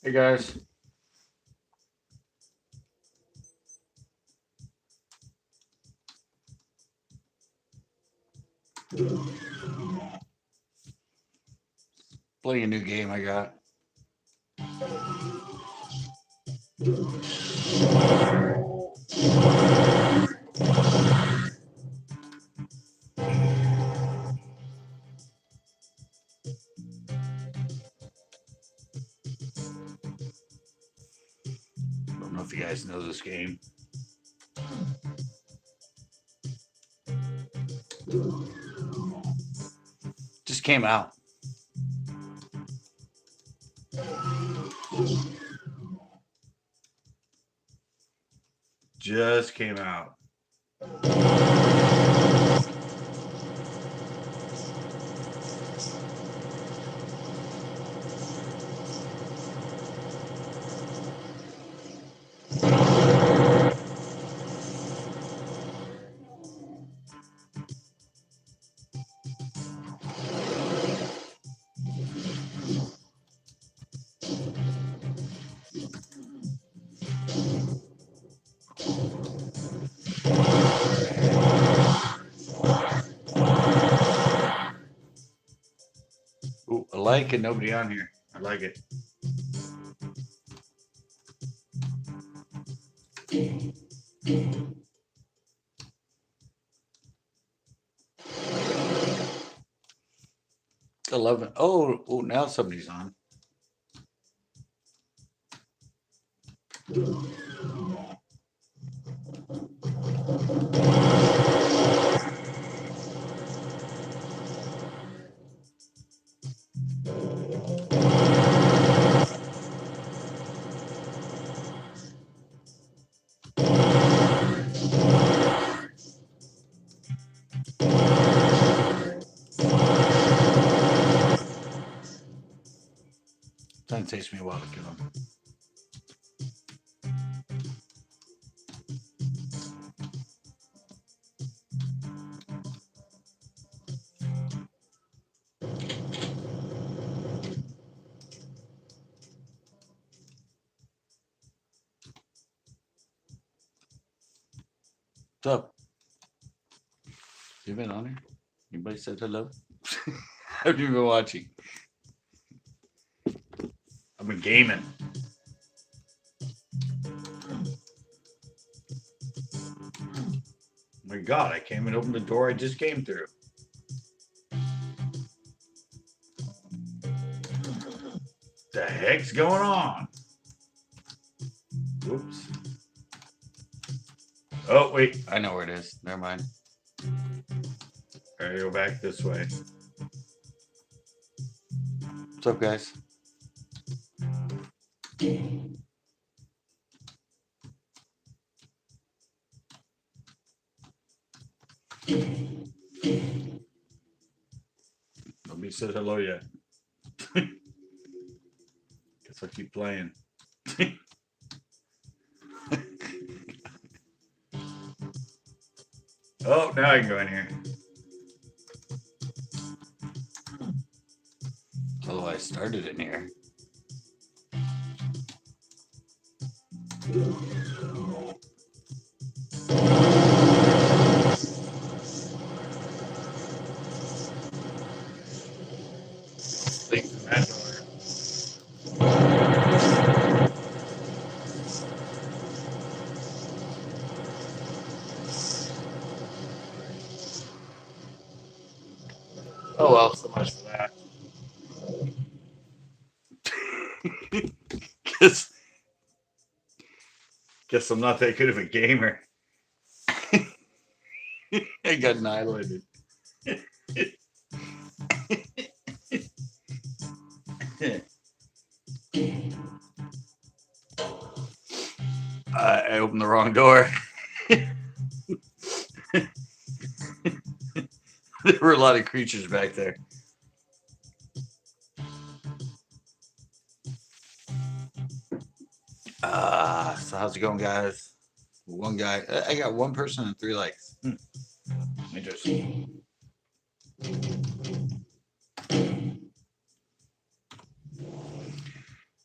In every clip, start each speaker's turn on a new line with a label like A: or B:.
A: Hey guys. Playing a new game I got. Don't know if you guys know this game. Just came out. Just came out. Ooh, I like it. Nobody on here. I like it. 11. Oh, now somebody's on. It takes me a while to kill him. What's up? You been on here? Anybody said hello? Have you been watching? I've been gaming. My God, I came and opened the door I just came through. The heck's going on? Whoops. Oh, wait. I know where it is. Never mind. All right, go back this way. What's up, guys? Nobody said hello yet. Guess I'll keep playing. Oh, now I can go in here. Although I started in here. Oh well, so much for that. guess I'm not that good of a gamer. I got annihilated. I opened the wrong door. There were a lot of creatures back there. So how's it going, guys? One guy. I got one person and 3 likes. Interesting.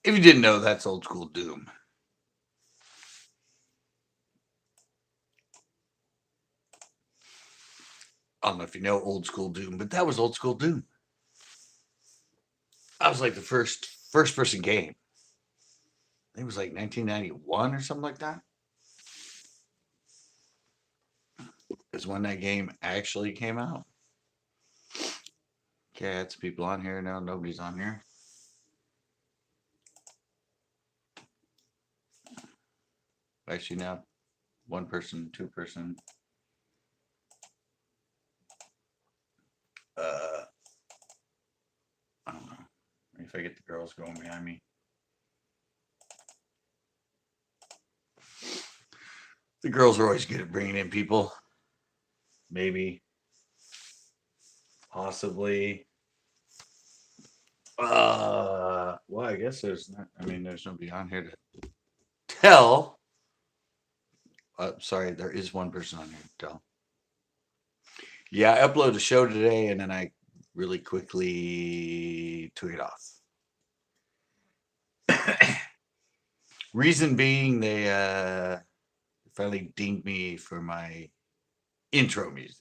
A: If you didn't know, that's old school Doom. I don't know if you know old school Doom, but that was old school Doom. That was like the first person game. I think it was like 1991 or something like that. Is when that game actually came out. Okay, I had some people on here now. Nobody's on here. Actually, now one person, two person. I don't know. If I get the girls going behind me. The girls are always good at bringing in people. Maybe. Possibly. Well, I guess there's not, I mean, there's nobody on here to tell. Sorry, there is one person on here to tell. Yeah, I uploaded a show today and then I really quickly took it off. Reason being, they finally dinged me for my intro music.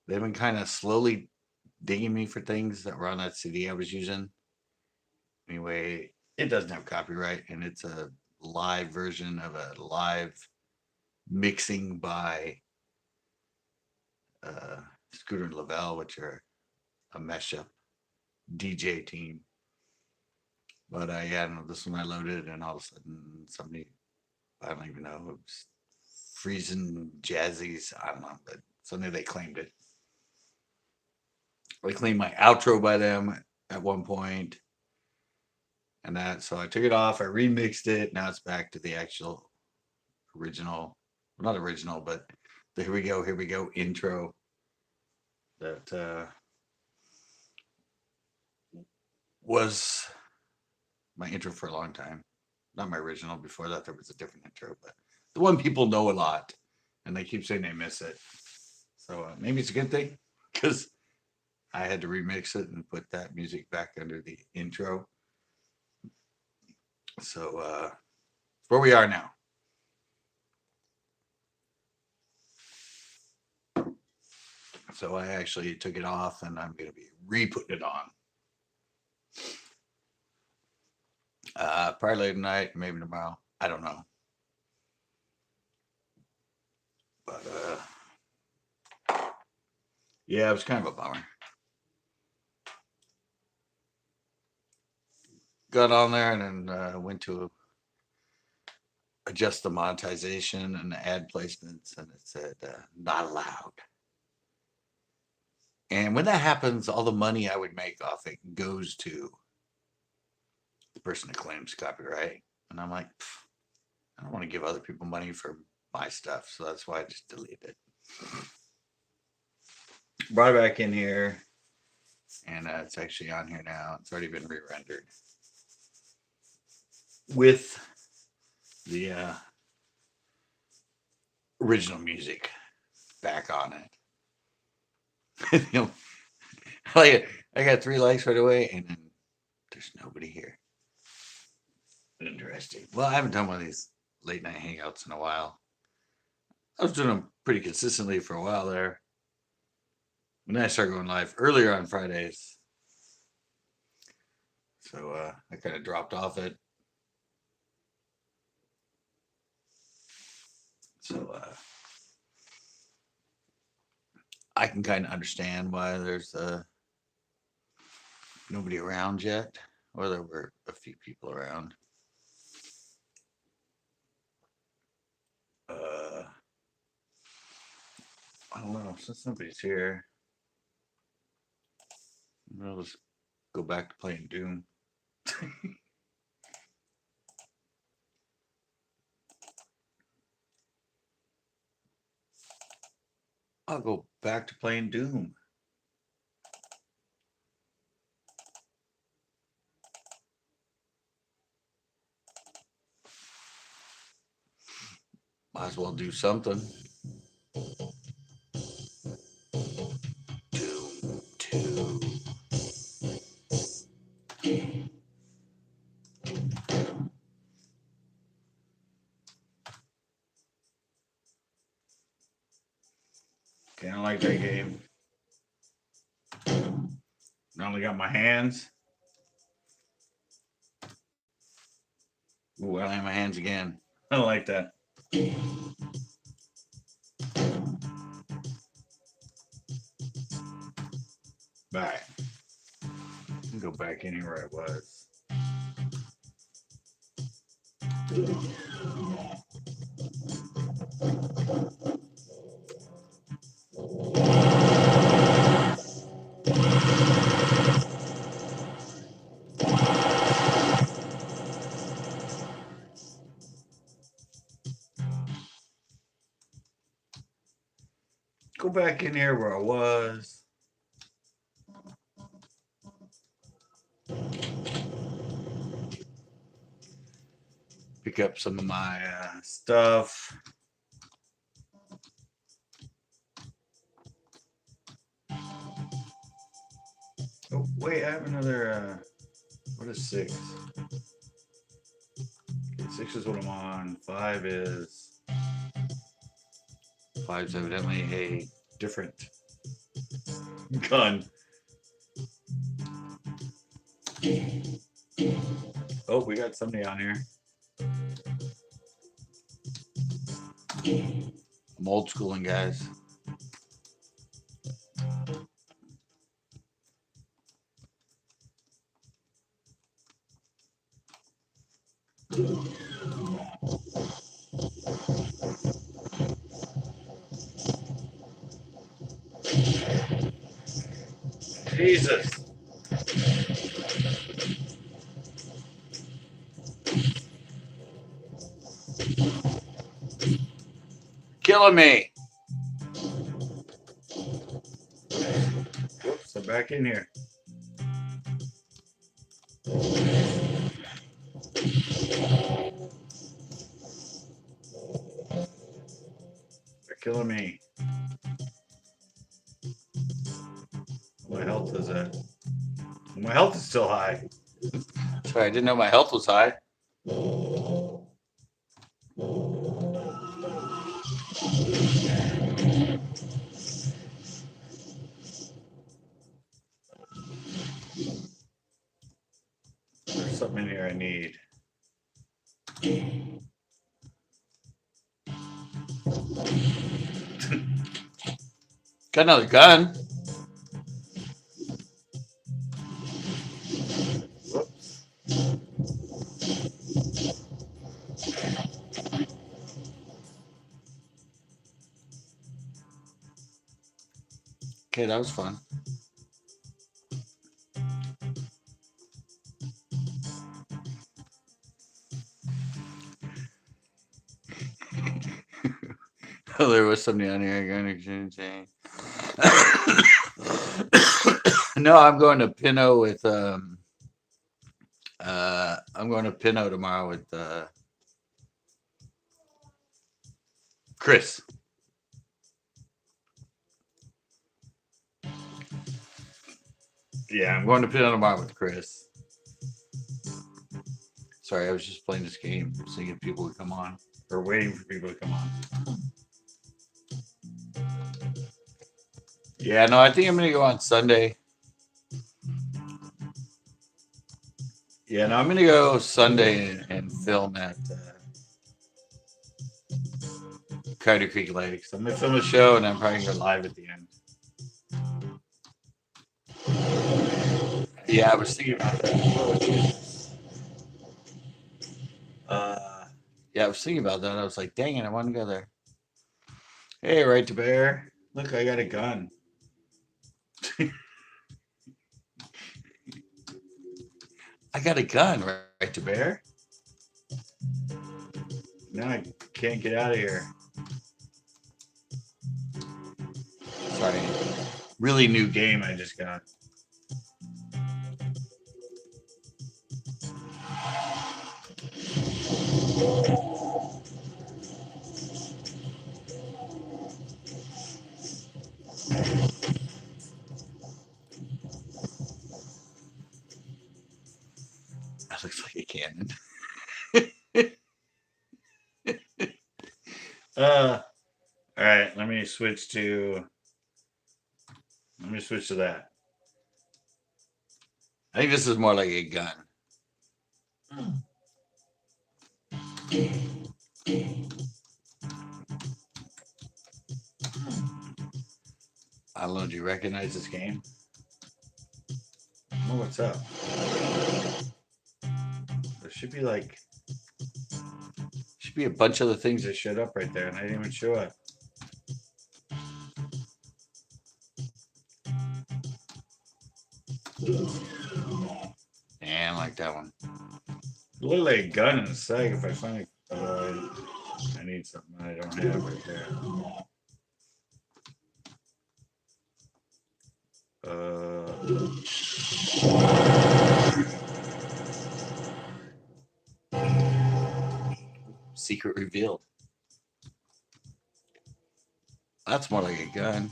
A: They've been kind of slowly dinging me for things that were on that CD I was using. Anyway, it doesn't have copyright and it's a live version of a live mixing by Scooter and Lavelle, which are a mashup DJ team. But yeah, no, this one I loaded, and all of a sudden somebody, I don't even know, it was freezing jazzies. I don't know, but suddenly they claimed it. They claimed my outro by them at one point, and that. So I took it off. I remixed it. Now it's back to the actual original, well, not original, but the here we go intro that was my intro for a long time. Not my original. Before that, there was a different intro, but the one people know a lot, and they keep saying they miss it. So maybe it's a good thing because I had to remix it and put that music back under the intro. So where we are now. So I actually took it off, and I'm going to be re-putting it on. Probably tonight, maybe tomorrow. I don't know. But yeah, it was kind of a bummer. Got on there and then went to adjust the monetization and the ad placements, and it said not allowed. And when that happens, all the money I would make off it goes to the person that claims copyright. And I'm like, I don't want to give other people money for my stuff, so that's why I just deleted it. Brought it back in here, and it's actually on here now. It's already been re-rendered with the original music back on it. You know, I got 3 likes right away, and then there's nobody here. Interesting. Well, I haven't done one of these late night hangouts in a while. I was doing them pretty consistently for a while there. And then I started going live earlier on Fridays. So I kind of dropped off it. So I can kind of understand why there's nobody around yet, or there were a few people around. I don't know, since nobody's here, I'll just go back to playing Doom. I'll go back to playing Doom. Might as well do something. Doom 2. like that game. I only got my hands. Ooh, I like my hands again. I like that. Alright. Go back in here where I was. Go back in here where I was. Pick up some of my stuff. Oh, wait, I have another. What is 6? Okay, 6 is what I'm on. 5 is. 5's evidently a different gun. Oh, we got somebody on here. I'm old schooling, guys. Jesus. Killing me. Whoops, I'm back in here. They're killing me. My health is at. My health is still high. Sorry, I didn't know my health was high. There's something in here I need. Got another gun. Whoops. Okay, that was fun. Oh, there was somebody on here going to exchange. No, I'm going to Pinot with I'm going to Pinot tomorrow with Chris. Yeah, I'm going to Pinot tomorrow with Chris. Sorry, I was just playing this game, seeing if people would come on, or waiting for people to come on. Yeah, no, I think I'm going to go on Sunday. Yeah, no, I'm going to go Sunday and film at Carter Creek Lakes. I'm going to film a show and I'm probably going to go live at the end. Yeah, I was thinking about that. Yeah, I was thinking about that. I was like, dang it, I want to go there. Hey, Right to Bear. Look, I got a gun. I got a gun, Right to Bear. Now I can't get out of here. Sorry. Really new game I just got. That looks like a cannon. All right, let me switch to me switch to that. I think this is more like a gun. I don't know. Do you recognize this game? Oh, what's up? There should be like, should be a bunch of the things that showed up right there, and I didn't even show up. Damn, like that one. It looked like a gun in a sec. If I find it, I need something I don't have right there. Secret revealed. That's more like a gun.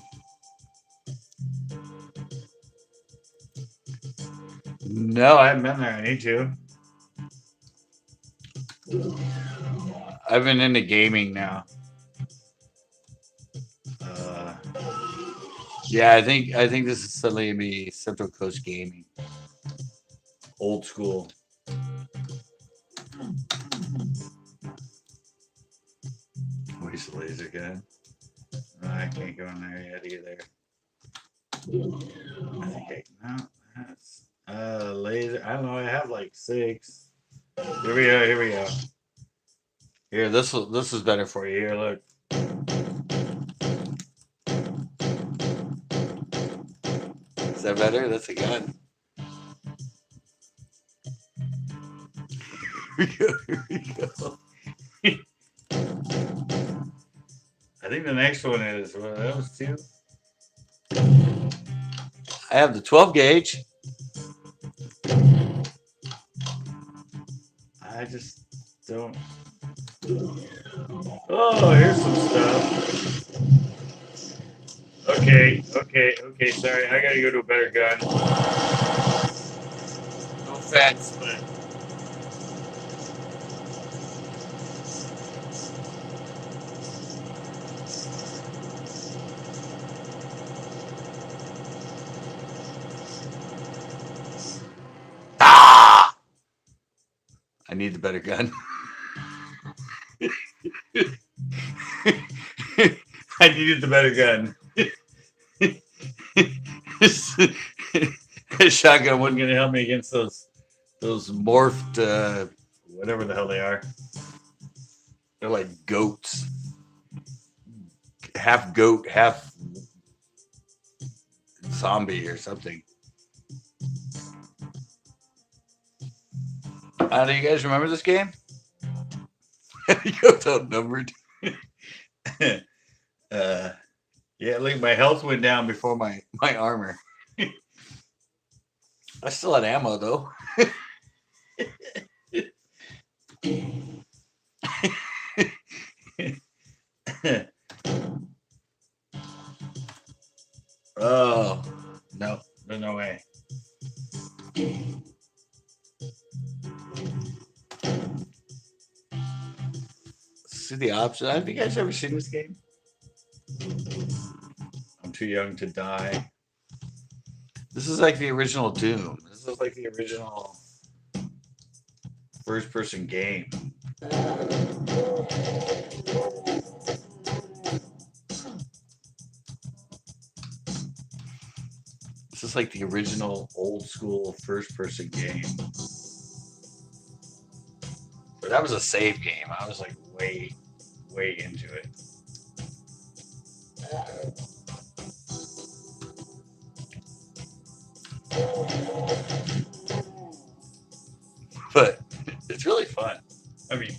A: No, I haven't been there. I need to. I've been into gaming now. Yeah, I think this is suddenly gonna be Central Coast Gaming. Old school. Where's the laser gun? Oh, I can't go in there yet either. I think no, that's laser. I don't know. I have like 6. Here we go. Here we go. Here, this is better for you. Here, look. Is that better? That's a gun. Here we go. I think the next one is, well, that was 2. I have the 12 gauge. I just don't. Oh, here's some stuff. Okay, sorry. I gotta go to a better gun. No offense, but. Ah! I need the better gun. I needed the better gun. A shotgun wasn't going to help me against those morphed, whatever the hell they are. They're like goats, half goat, half zombie or something. Do you guys remember this game? Goats outnumbered. Yeah, like my health went down before my armor. I still had ammo though. Oh no, there's no way. See the option. Have you guys ever seen this game? I'm too young to die. This is like the original Doom. This is like the original first-person game. This is like the original old-school first-person game. But that was a save game. I was like way into it. But it's really fun. I mean,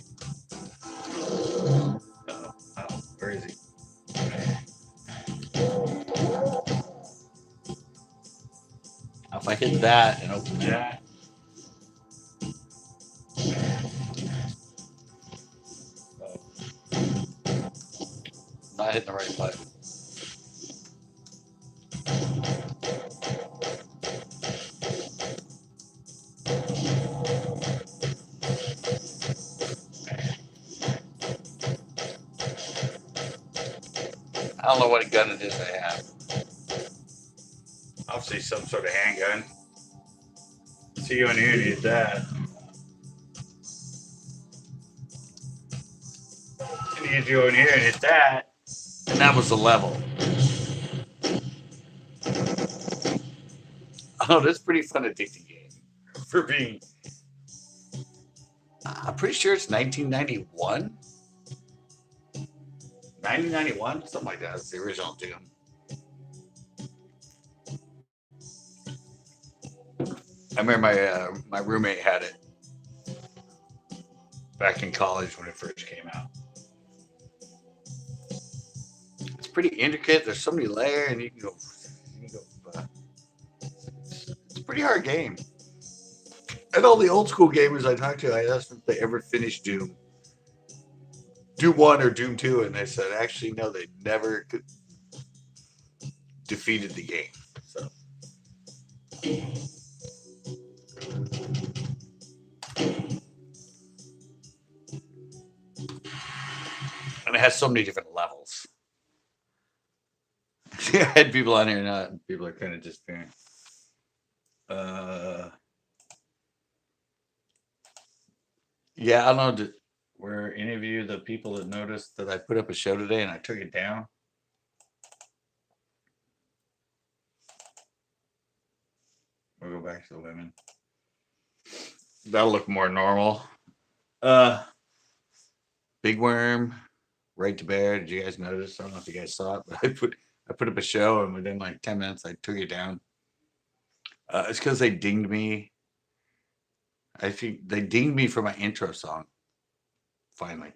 A: where is he? If I hit that and open that. Not hitting the right button. I don't know what gun it is I have. obviously some sort of handgun. So you in here need that. And you go in here and hit that. And that was the level. Oh, that's pretty fun, addicting game. For being, I'm pretty sure it's 1991. 1991, something like that. It's the original Doom. I remember my roommate had it back in college when it first came out. It's pretty intricate. There's so many layers, and you can go. It's a pretty hard game. And all the old school gamers I talked to, I asked them if they ever finished Doom, Doom 1 or Doom 2, and they said actually no, they never defeated the game. So. And it has so many different levels. I had people on here now. People are kind of disappearing. Yeah, I don't know. Were any of you the people that noticed that I put up a show today and I took it down? We'll go back to the women. That'll look more normal. Big Worm, Right to Bear. Did you guys notice? I don't know if you guys saw it, but I put up a show and within like 10 minutes I took it down. It's because they dinged me. I think they dinged me for my intro song. Finally.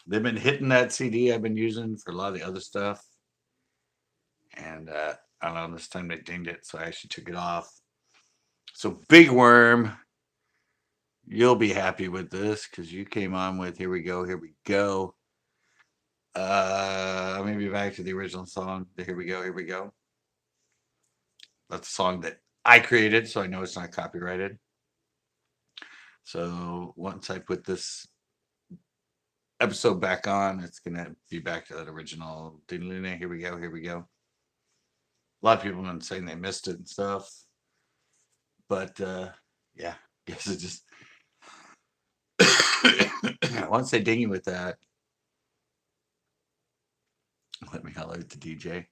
A: They've been hitting that CD I've been using for a lot of the other stuff. And I don't know, this time they dinged it, so I actually took it off. So Big Worm, you'll be happy with this because you came on with Here We Go, Here We Go. Maybe back to the original song, the Here We Go, Here We Go. That's a song that I created, so I know it's not copyrighted. So once I put this episode back on, it's gonna be back to that original. Here we go, here we go. A lot of people have been saying they missed it and stuff, but yeah, I guess it just once they ding you with that, let me holler at the DJ.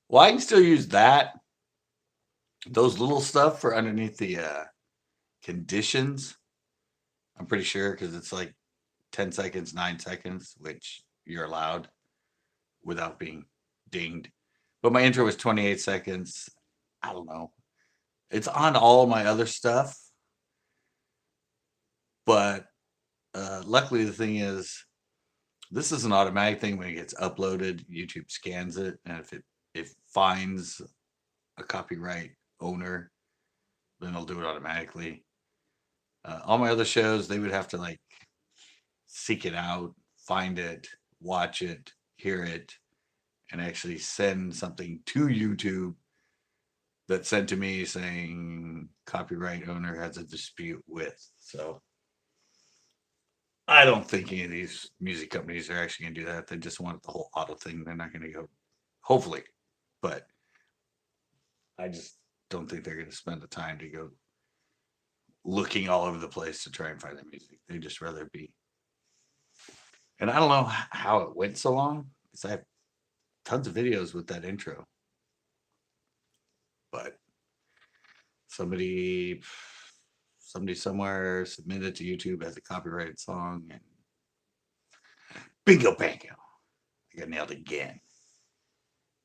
A: Well, I can still use that, those little stuff for underneath the conditions. I'm pretty sure because it's like 10 seconds, 9 seconds, which you're allowed without being dinged. But my intro was 28 seconds. I don't know. It's on all my other stuff. But luckily, the thing is, this is an automatic thing. When it gets uploaded, YouTube scans it. And if it finds a copyright owner, then it'll do it automatically. All my other shows, they would have to like seek it out, find it, watch it, hear it, and actually send something to YouTube that sent to me saying copyright owner has a dispute with. So I don't think any of these music companies are actually going to do that. They just want the whole auto thing. They're not going to go, hopefully, but I just don't think they're going to spend the time to go looking all over the place to try and find the music. They just rather be. And I don't know how it went so long because I have tons of videos with that intro. But somebody somewhere submitted to YouTube as a copyrighted song, and bingo bango, I got nailed again.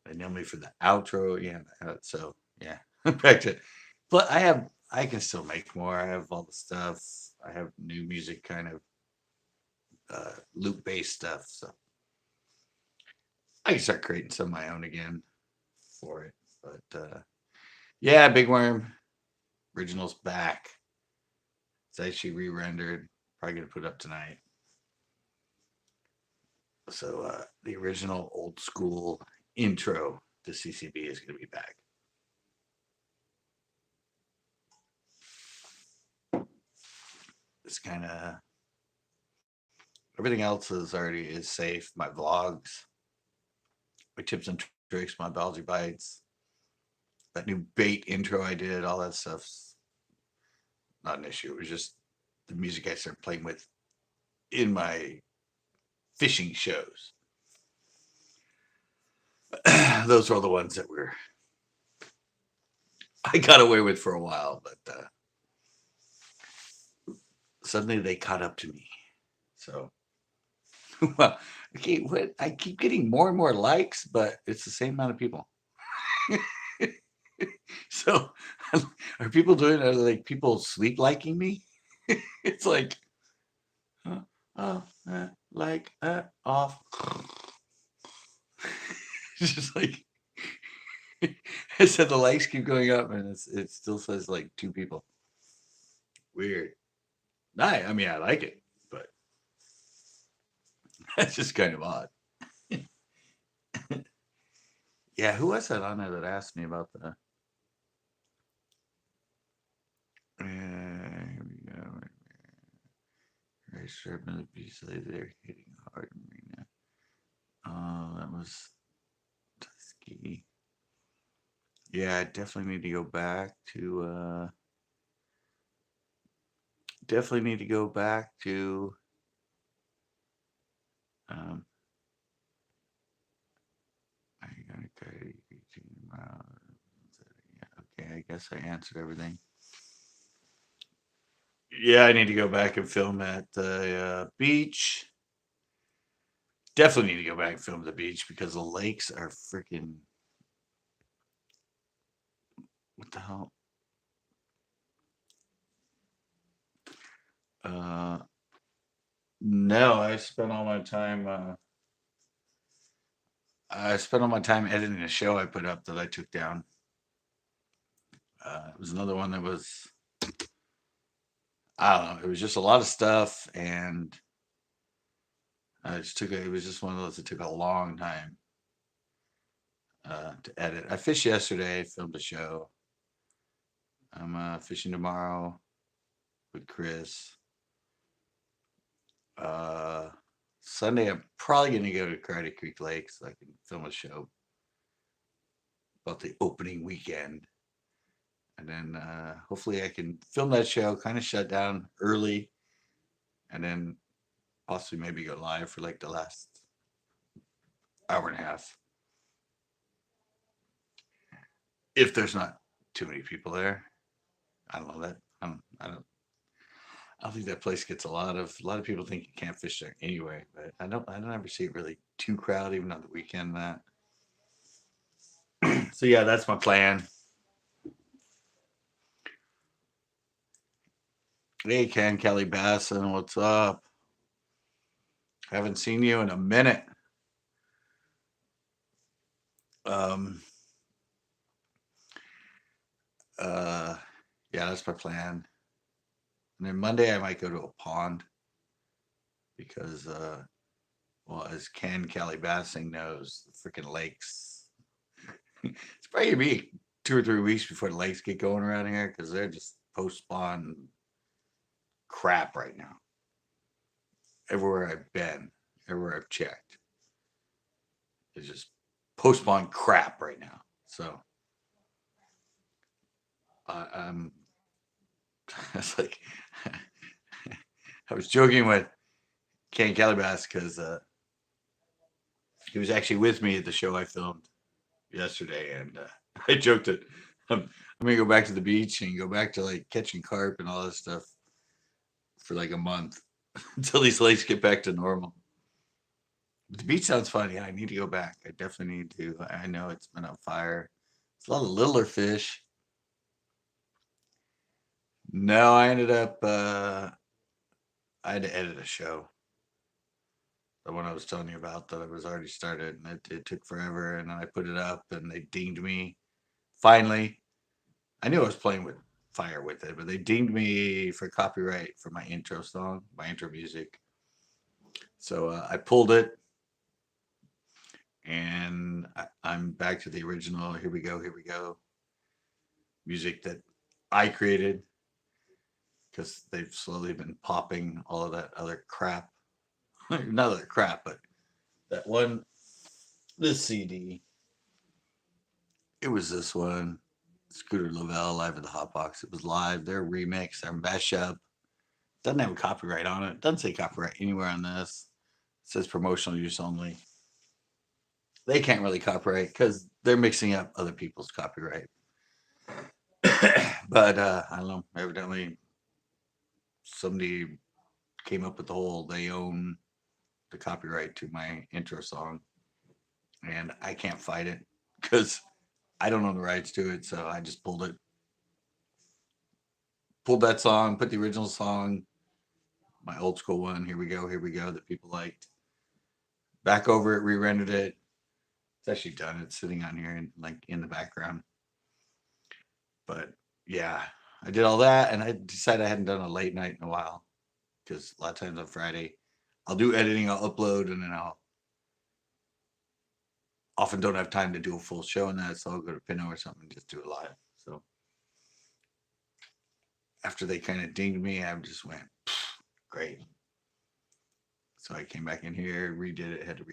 A: They nailed me for the outro. Yeah, so yeah, back to. But I can still make more. I have all the stuff. I have new music, kind of loop based stuff. So I can start creating some of my own again for it. But yeah, Big Worm original's back. It's actually re-rendered. Probably gonna put it up tonight. So the original old school intro to CCB is gonna be back. It's kind of everything else is safe. My vlogs, my tips and tricks, my biology bites, that new bait intro I did, all that stuff's not an issue. It was just the music I started playing with in my fishing shows. Those were all the ones that I got away with for a while, but suddenly they caught up to me. So, well, okay, what I keep getting more and more likes, but it's the same amount of people. So, are people doing? Are like people sleep liking me? It's like, oh, like off. It's just like I said, the likes keep going up, and it still says like 2 people. Weird. I mean, I like it, but that's just kind of odd. Yeah, who was that on there that asked me about the? Here we go. Very sharp in the piece. They're hitting hard right now. Oh, that was Tusky. Yeah, I definitely need to go back to. Definitely need to go back to. Um, I gotta carry. Yeah, okay, I guess I answered everything. Yeah, I need to go back and film at the beach. Definitely need to go back and film the beach because the lakes are freaking. What the hell? No, I spent all my time. I spent all my time editing a show I put up that I took down. It was another one that was. I don't know. It was just a lot of stuff, and I just took. It was just one of those that took a long time to edit. I fished yesterday, filmed a show. I'm fishing tomorrow with Chris. Uh, Sunday, I'm probably going to go to Cardi Creek Lake so I can film a show about the opening weekend. And then hopefully I can film that show, kind of shut down early, and then possibly maybe go live for like the last hour and a half. If there's not too many people there. I don't know that. I don't think that place gets a lot of people think you can't fish there anyway, but I don't ever see it really too crowded even on the weekend that. So yeah, that's my plan. Hey Ken Kelly Basson, what's up? Haven't seen you in a minute. Um yeah, that's my plan. And then Monday I might go to a pond because well, as Ken Kelly Bassing knows, the freaking lakes it's probably gonna be 2 or 3 weeks before the lakes get going around here because they're just post spawn crap right now. Everywhere I've been, everywhere I've checked, it's just post spawn crap right now. So I'm it's like I was joking with Ken Calabass because he was actually with me at the show I filmed yesterday, and I joked that I'm gonna go back to the beach and go back to like catching carp and all this stuff for like a month until these lakes get back to normal. But the beach sounds fun. Yeah, I need to go back. I definitely need to. I know it's been on fire. It's a lot of littler fish. No, I ended up. I had to edit a show. The one I was telling you about that I was already started, and it took forever. And then I put it up, and they dinged me. Finally, I knew I was playing with fire with it, but they dinged me for copyright for my intro song, my intro music. So I pulled it, and I'm back to the original. Here we go, here we go. Music that I created because they've slowly been popping all of that other crap. Not other crap, but that one, this CD. It was this one. Scooter Lavelle live at the Hot Box. It was live. Their remix, their mashup. Doesn't have a copyright on it. Doesn't say copyright anywhere on this. It says promotional use only. They can't really copyright because they're mixing up other people's copyright. But I don't know. Evidently, somebody came up with the whole they own the copyright to my intro song, and I can't fight it because I don't own the rights to it. So I just pulled it, pulled that song, put the original song, my old school one. Here we go. That people liked. Back over it, re-rendered it. It's actually done. It's sitting on here and like in the background. But yeah, I did all that, and I decided I hadn't done a late night in a while because a lot of times on Friday, I'll do editing, I'll upload, and then I'll often don't have time to do a full show in that, so I'll go to Pinot or something and just do it live. So after they kind of dinged me, I just went, great. So I came back in here, redid it, had to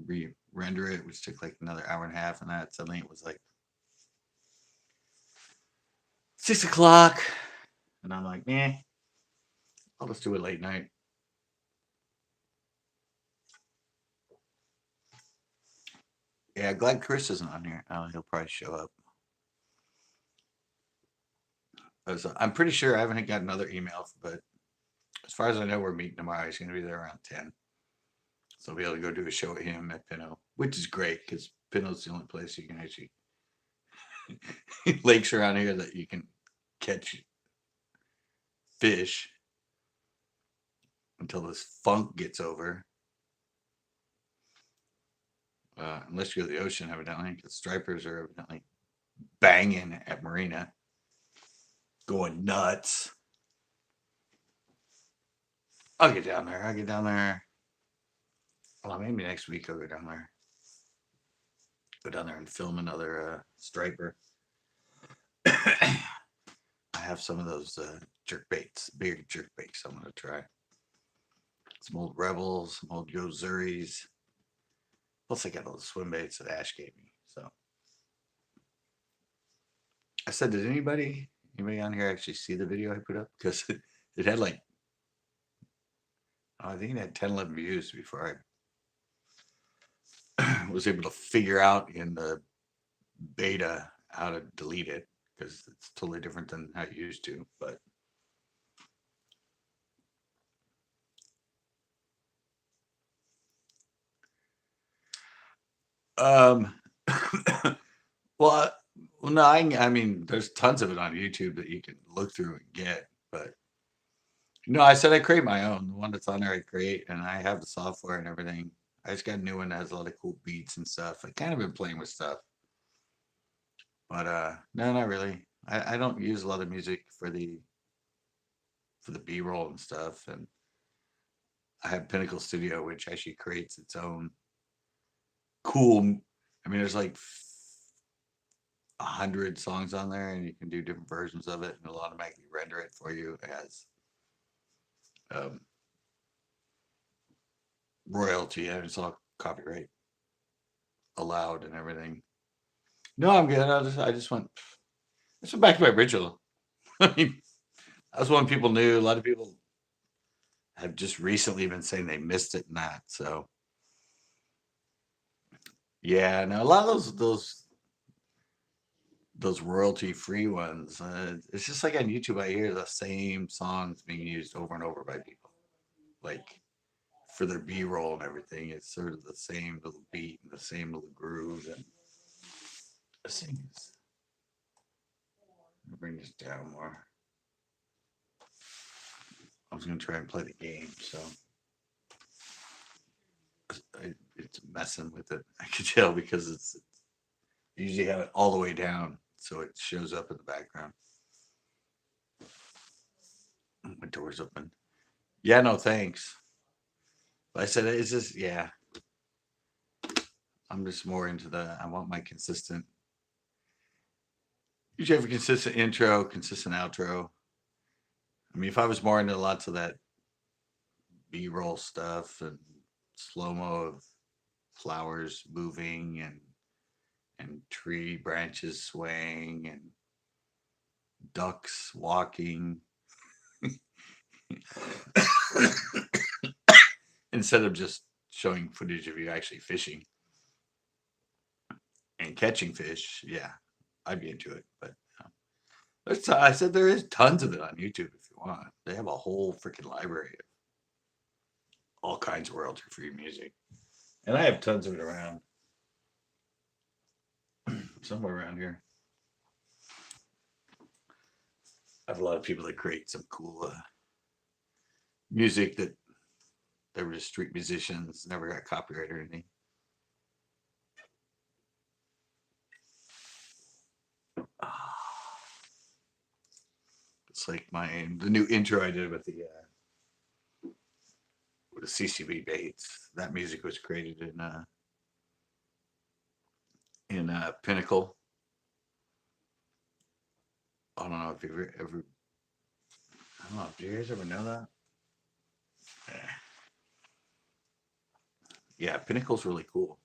A: re-render it, which took like another hour and a half, and that suddenly it was like 6 o'clock, and I'm like, I'll just do it late night. Yeah, glad Chris isn't on here. He'll probably show up. I'm pretty sure I haven't got another email, but as far as I know, we're meeting tomorrow. He's going to be there around 10. So I'll be able to go do a show at him at Pinot, which is great because Pinot's the only place you can actually lakes around here that you can catch fish until this funk gets over. Unless you go to the ocean, evidently, because stripers are evidently banging at Marina, going nuts. I'll get down there. Well, maybe next week I'll go down there. Go down there and film another striper. I have some of those jerk baits, big jerk baits I'm going to try. Some old Rebels, some old Yozuris. Plus, I got all the swim baits that Ash gave me. So I said, did anybody on here actually see the video I put up? Because it had like, I think it had 10, 11 views before I was able to figure out in the beta how to delete it, because it's totally different than how you used to. But well, no, I mean, there's tons of it on YouTube that you can look through and get. But no, I said I create my own. The one that's on there, I create, and I have the software and everything. I just got a new one that has a lot of cool beats and stuff. I kind of been playing with stuff, but no, not really. I don't use a lot of music for the B-roll and stuff, and I have Pinnacle Studio, which actually creates its own cool. I mean, there's like 100 songs on there, and you can do different versions of it, and it'll automatically render it for you as royalty, and it's all copyright allowed and everything. No, I'm good. I just went back to my original. I mean, that's one people knew. A lot of people have just recently been saying they missed it and that. So yeah, no, a lot of those royalty free ones. It's just like on YouTube, I hear the same songs being used over and over by people, like for their B-roll and everything. It's sort of the same little beat and the same little groove. And let's see, bring this down more. I was gonna try and play the game, so it's messing with it. I can tell because it's usually have it all the way down, so it shows up in the background. My door's open. Yeah, no, thanks. But I said it's just I'm just more into I want my consistent. Usually have a consistent intro, consistent outro. I mean, if I was more into lots of that B-roll stuff and slow-mo of flowers moving and tree branches swaying and ducks walking instead of just showing footage of you actually fishing and catching fish. Yeah, I'd be into it. But I said there is tons of it on YouTube if you want. They have a whole freaking library of all kinds of royalty free music. And I have tons of it around, somewhere around here. I have a lot of people that create some cool music that they were just street musicians, never got copyright or anything. It's like the new intro I did with the CCB Bates. That music was created in Pinnacle. I don't know if you ever I don't know. Do you guys ever know that? Yeah, Pinnacle's really cool.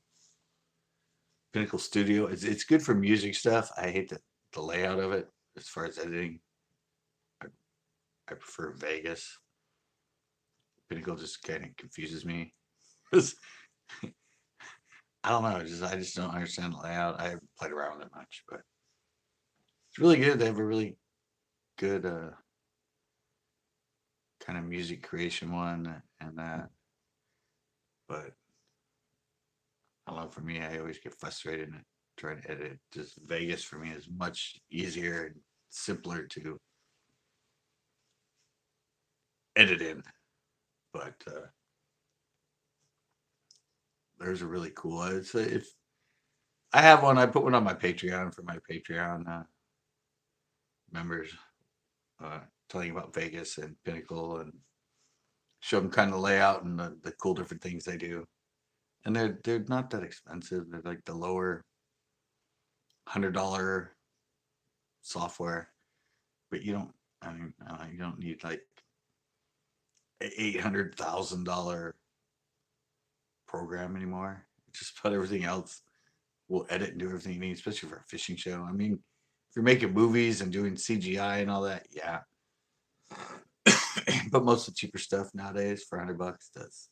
A: Pinnacle Studio. It's good for music stuff. I hate the layout of it as far as editing. I, I prefer Vegas. Pinnacle just kind of confuses me. I don't know. I just don't understand the layout. I haven't played around with it much, but it's really good. They have a really good kind of music creation one and that. But I don't know. For me, I always get frustrated and trying to edit. Just Vegas for me is much easier and simpler to edit in. But there's a really cool. It's I have one. I put one on my Patreon for my Patreon members, uh, telling about Vegas and Pinnacle and show them kind of layout and the cool different things they do. And they're not that expensive. They're like the lower $100 software, but you don't. I mean, you don't need like $800,000 program anymore. Just put everything else. Will edit and do everything you need, especially for a fishing show. I mean, if you're making movies and doing CGI and all that, yeah. But most of the cheaper stuff nowadays for $100 does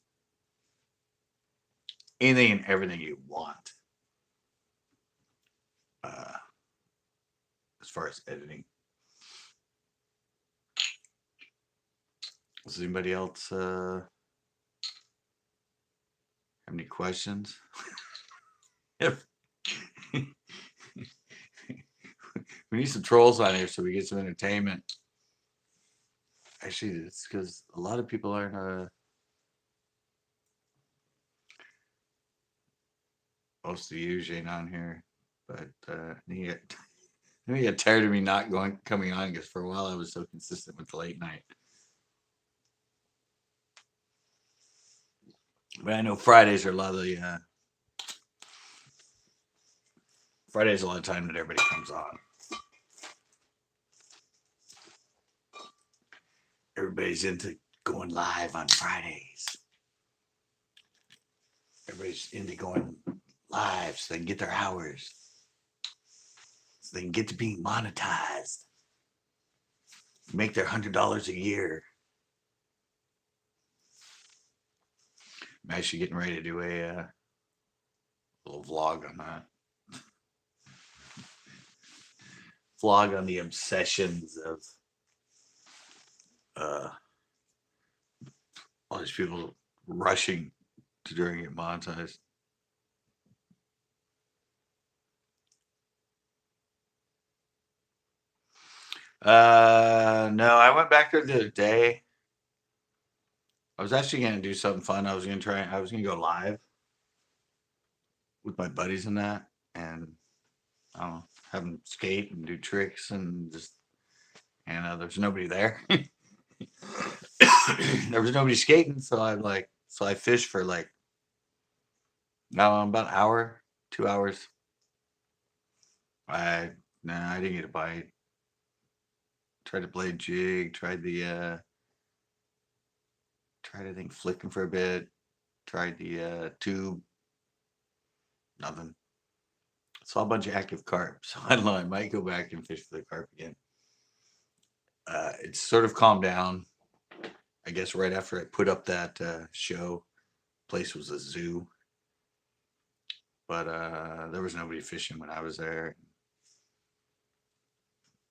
A: anything and everything you want uh, as far as editing. Does anybody else have any questions? If we need some trolls on here so we get some entertainment. Actually, it's because a lot of people aren't. Most of you ain't on here, but they get tired of me not coming on because for a while I was so consistent with the late night. But I know Fridays are a lot of the Fridays a lot of time that everybody comes on. Everybody's into going live on Fridays. Everybody's into going live so they can get their hours. So they can get to being monetized. Make their $100 a year. I'm actually getting ready to do a little vlog on that. Vlog on the obsessions of all these people rushing to during it monetized. No, I went back there the other day. I was actually gonna do something fun. I was gonna go live with my buddies and that, and I don't know, have them skate and do tricks and just, there's nobody there. There was nobody skating, so I fished for like now about an hour, 2 hours. I didn't get a bite. Tried to play jig, tried I think flicking for a bit, tried the tube, nothing. Saw a bunch of active carp, so I don't know. I might go back and fish for the carp again. It's sort of calmed down. I guess right after I put up that show, place was a zoo, but there was nobody fishing when I was there.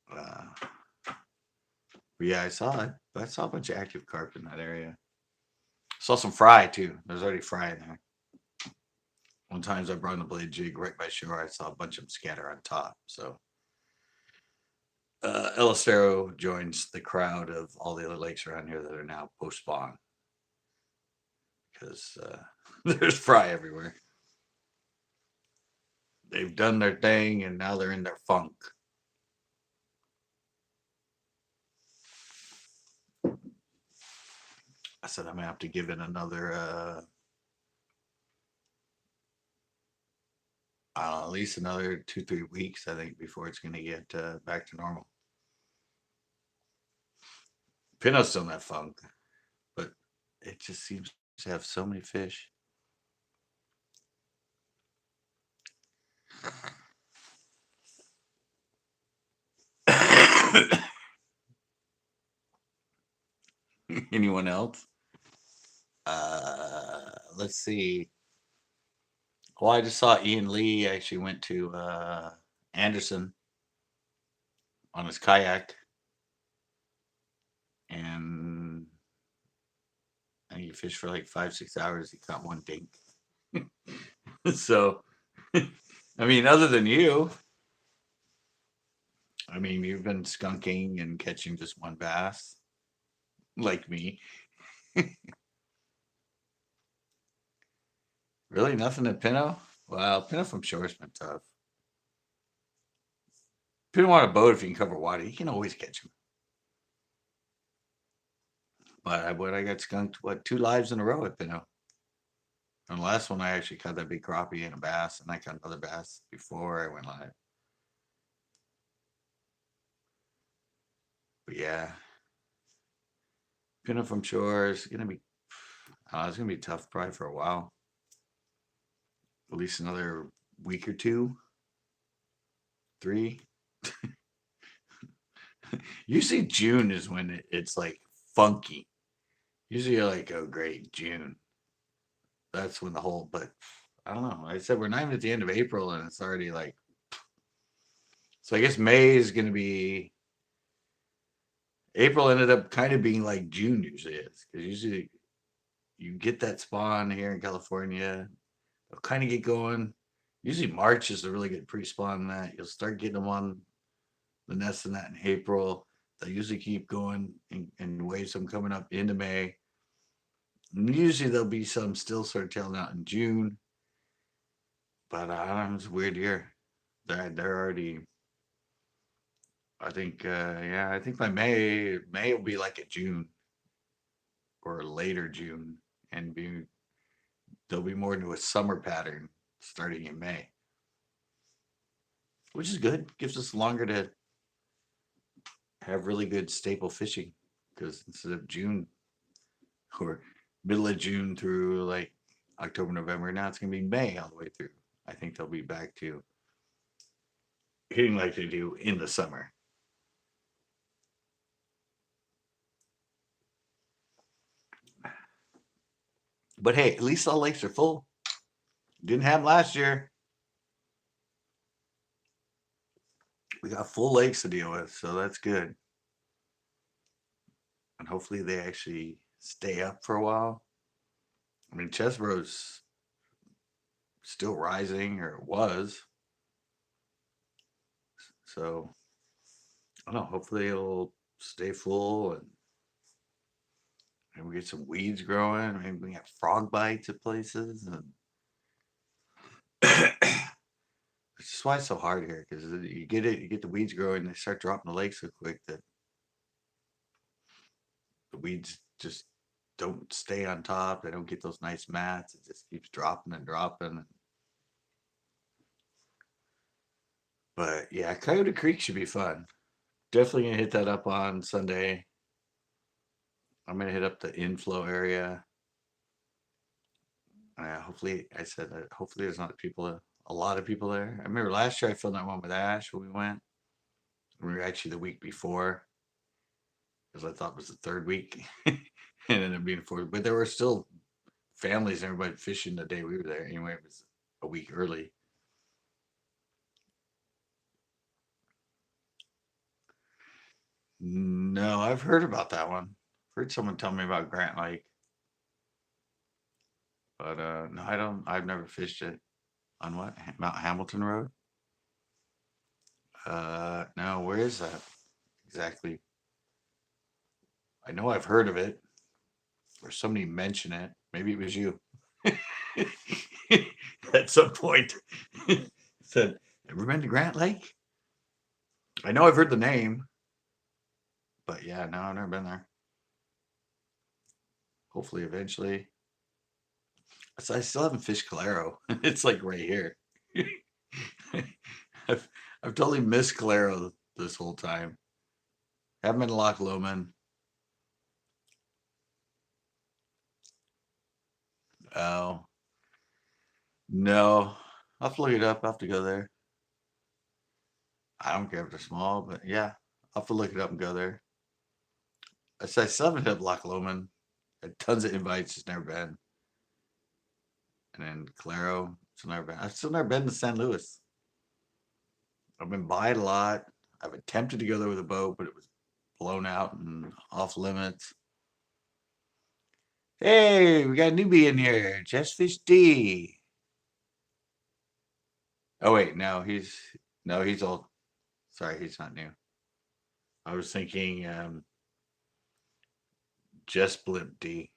A: But yeah, I saw a bunch of active carp in that area. Saw some fry too. There's already fry in there. One times I brought in the blade jig right by shore. I saw a bunch of them scatter on top. So El Estero joins the crowd of all the other lakes around here that are now post spawn because there's fry everywhere. They've done their thing and now they're in their funk. I said I'm gonna have to give it another at least another 2-3 weeks, I think, before it's gonna get back to normal. Pinot's still in that funk, but it just seems to have so many fish. Anyone else? Let's see. Well, I just saw Ian Lee actually went to Anderson on his kayak, and I think he fished for like 5-6 hours. He caught one dink. So, I mean, other than you, I mean, you've been skunking and catching just one bass, like me. Really, nothing at Pinot? Well, Pinot from shore's been tough. If you don't want a boat, if you can cover water, you can always catch them. But I got skunked, what, 2 lives in a row at Pinot. And the last one, I actually caught that big crappie and a bass, and I caught another bass before I went live. But yeah, Pinot from shore is gonna be, it's gonna be tough probably for a while. At least another week or 2, 3. Usually June is when it's like funky. Usually you're like, oh great, June. That's when the whole, but I don't know. I said we're not even at the end of April and it's already like, so I guess May is gonna be, April ended up kind of being like June usually is, because usually you get that spawn here in California, they'll kind of get going. Usually March is a really good pre-spawn in that. You'll start getting them on the nest in that in April. They usually keep going and waves them coming up into May. And usually there'll be some still sort of tailing out in June. But I don't know, it's a weird year. They're already, I think, yeah, I think by May will be like a June or later June, and they'll be more into a summer pattern starting in May, which is good. Gives us longer to have really good staple fishing because instead of June or middle of June through like October, November, now it's gonna be May all the way through. I think they'll be back to hitting like they do in the summer. But hey, at least all lakes are full. Didn't have last year. We got full lakes to deal with, so that's good. And hopefully they actually stay up for a while. I mean, Chesbro's still rising, or it was. So I don't know. Hopefully it'll stay full and we get some weeds growing. Maybe we have frog bites at places. And it's just why it's so hard here because you get the weeds growing, they start dropping the lake so quick that the weeds just don't stay on top. They don't get those nice mats. It just keeps dropping and dropping. But yeah, Coyote Creek should be fun. Definitely gonna hit that up on Sunday. I'm gonna hit up the inflow area. Hopefully, I said that. Hopefully, there's not a lot of people there. I remember last year I filmed that one with Ash when we went. We were actually the week before. because I thought it was the third week, and ended up being fourth. But there were still families and everybody fishing the day we were there. Anyway, it was a week early. No, I've heard about that one. Heard someone tell me about Grant Lake, but no, I don't. I've never fished it. On what? Mount Hamilton Road? No. Where is that exactly? I know I've heard of it, or somebody mentioned it. Maybe it was you at some point. Said, "Ever been to Grant Lake?" I know I've heard the name, but yeah, no, I've never been there. Hopefully, eventually. So I still haven't fished Calero. It's like right here. I've I've totally missed Calero this whole time. Haven't been to Loch Lomond. Oh no, I'll have to look it up. I'll have to go there. I don't care if they're small, but yeah, I'll have to look it up and go there. I still haven't hit Loch Lomond. Had tons of invites, just never been. And then Calero, still never been. I've still never been to San Luis. I've been by it a lot. I've attempted to go there with a boat, but it was blown out and off limits. Hey, we got a newbie in here, Jessfish D. Oh wait, no, he's old. Sorry, he's not new. I was thinking Jess Blimp D.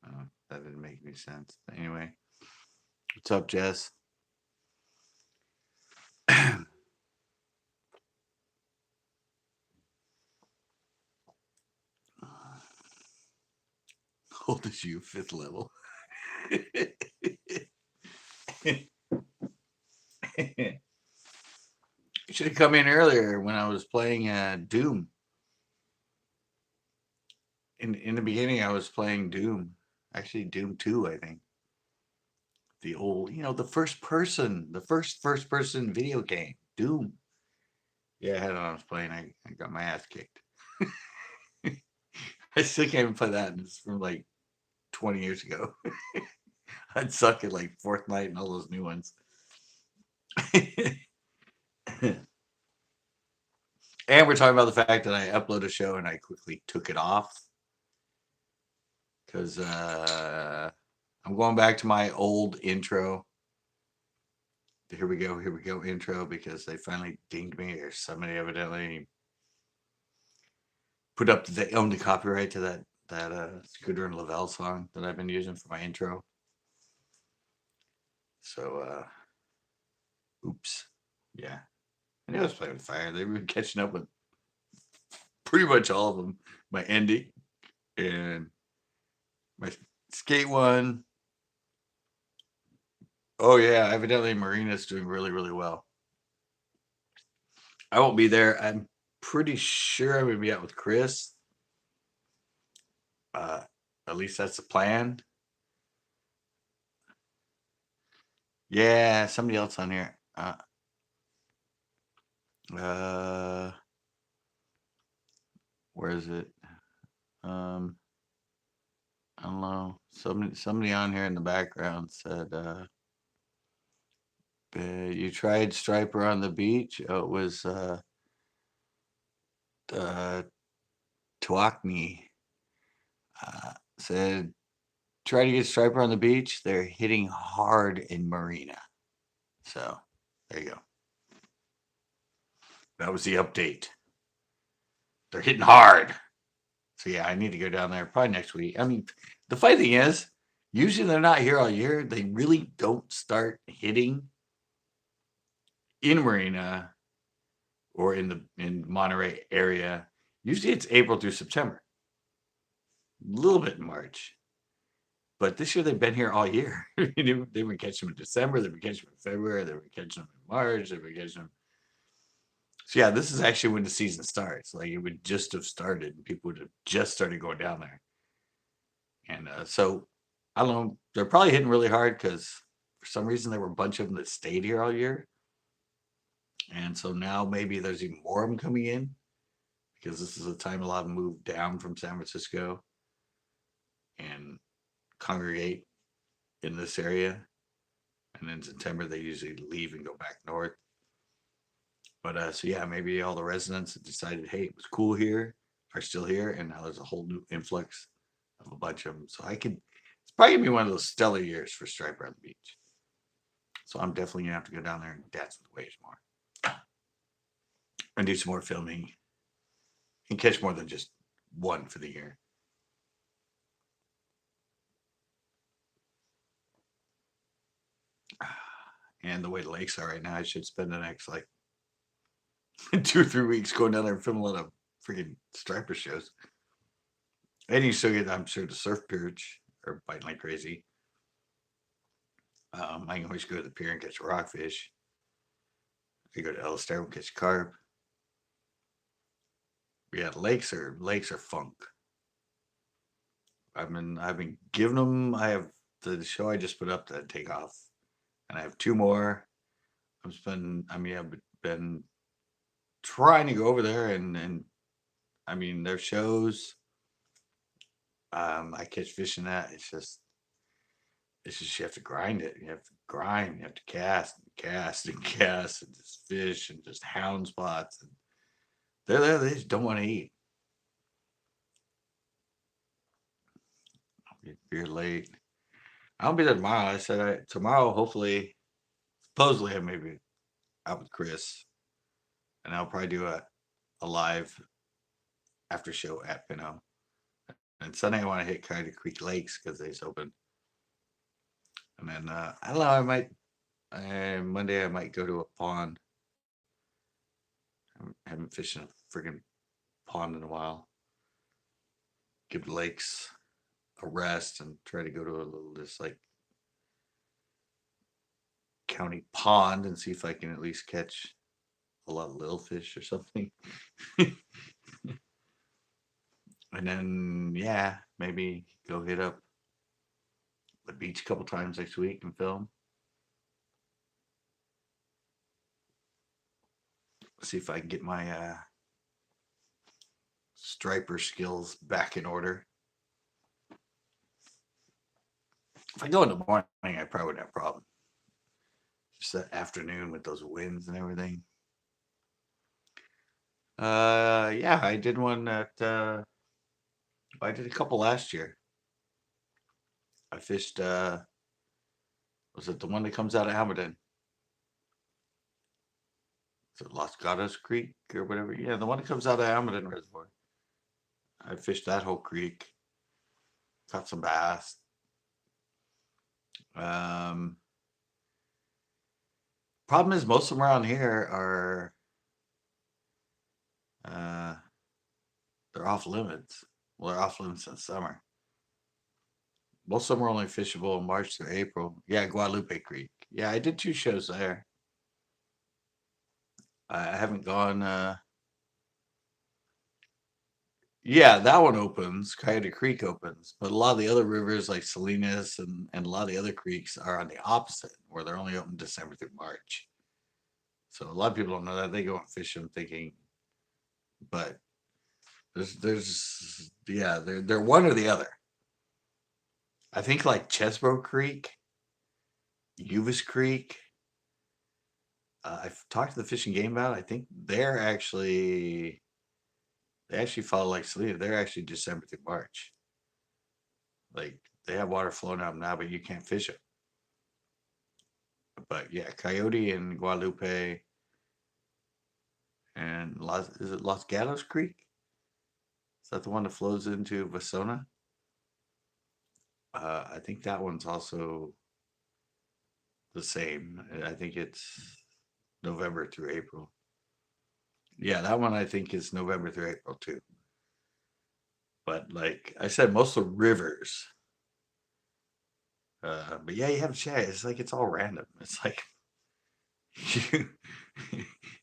A: Oh, that didn't make any sense. But anyway, what's up, Jess? Old as you, fifth level. You should have come in earlier when I was playing Doom. In the beginning, I was playing Doom. Actually, Doom 2, I think. The old, the first person video game, Doom. Yeah, I had it on. I was playing. I got my ass kicked. I still can't even play that. It's from like 20 years ago. I'd suck at like Fortnite and all those new ones. And we're talking about the fact that I upload a show and I quickly took it off because I'm going back to my old intro. Here we go intro, because they finally dinged me, or somebody evidently put up they own the copyright to that Scooter and Lavelle song that I've been using for my intro. So oops. Yeah. I knew I was playing with fire. They were catching up with pretty much all of them. My ending and my skate one. Oh yeah, evidently Marina's doing really, really well. I won't be there. I'm pretty sure I'm gonna be out with Chris. At least that's the plan. Yeah, somebody else on here. Uh, where is it? I don't know. Somebody on here in the background said, "You tried Striper on the beach." Oh, it was Tuakni. Said, "Try to get Striper on the beach. They're hitting hard in Marina." So there you go. That was the update. They're hitting hard. So yeah, I need to go down there probably next week. I mean, the funny thing is, usually they're not here all year. They really don't start hitting in Marina or in Monterey area. Usually it's April through September. A little bit in March. But this year they've been here all year. They've been catching them in December, they've been catching them in February, they've been catching them in March, they've been catching them. So yeah, this is actually when the season starts. Like it would just have started, and people would have just started going down there. And so I don't know. They're probably hitting really hard because for some reason there were a bunch of them that stayed here all year. And so now maybe there's even more of them coming in because this is the time a lot of them move down from San Francisco and congregate in this area. And in September, they usually leave and go back north. But so yeah, maybe all the residents that decided, hey, it was cool here, are still here, and now there's a whole new influx of a bunch of them. So it's probably gonna be one of those stellar years for Striper on the beach. So I'm definitely gonna have to go down there and dance with the waves more and do some more filming and catch more than just one for the year. And the way the lakes are right now, I should spend the next like 2 or 3 weeks going down there and filming a lot of freaking striper shows. And you still get, I'm sure, the surf perch are biting like crazy. I can always go to the pier and catch rockfish. I go to Ellistar and catch carp. Yeah, lakes are funk. I've been giving them. I have the show I just put up to take off, and I have 2 more. I've been trying to go over there and I mean their shows. I catch fish in that. It's just you have to grind it. You have to grind. You have to cast and cast and cast and just fish and just hound spots. And they're there. They just don't want to eat. You're late. I'll be there tomorrow. I said tomorrow. Hopefully, supposedly I may be out with Chris, and I'll probably do a live after show at Pinot. And Sunday I want to hit Coyote Creek Lakes because they's open. And then I don't know. Monday I might go to a pond. I haven't fished in a freaking pond in a while. Give the lakes a rest and try to go to a little just like county pond and see if I can at least catch a lot of little fish or something. And then yeah, maybe go hit up the beach a couple times next week and film. See if I can get my striper skills back in order. If I go in the morning, I probably wouldn't have a problem. Just that afternoon with those winds and everything. Yeah, I did one at I did a couple last year. I fished was it the one that comes out of Hamilton? Is it Los Gatos Creek or whatever? Yeah, the one that comes out of Hamilton Reservoir. I fished that whole creek. Caught some bass. Problem is most of them around here are they're off limits. Well, they're off limits in summer. Most of them are only fishable in March through April. Yeah, Guadalupe Creek. Yeah, I did 2 shows there. I haven't gone. Yeah, that one opens. Coyote Creek opens, but a lot of the other rivers like Salinas and a lot of the other creeks are on the opposite, where they're only open December through March. So a lot of people don't know that. They go and fish them thinking, but there's yeah, they're one or the other. I think like Chesbro Creek, Uvis Creek. I've talked to the Fish and Game about it. I think they actually follow like Salinas. They're actually December through March. Like they have water flowing out now, but you can't fish it. But yeah, Coyote and Guadalupe and is it Los Gatos Creek? Is that the one that flows into Vasona? I think that one's also the same. I think it's November through April. Yeah, that one I think is November through April too. But like I said, most of the rivers. But yeah, you have chat. It's like it's all random. It's like you,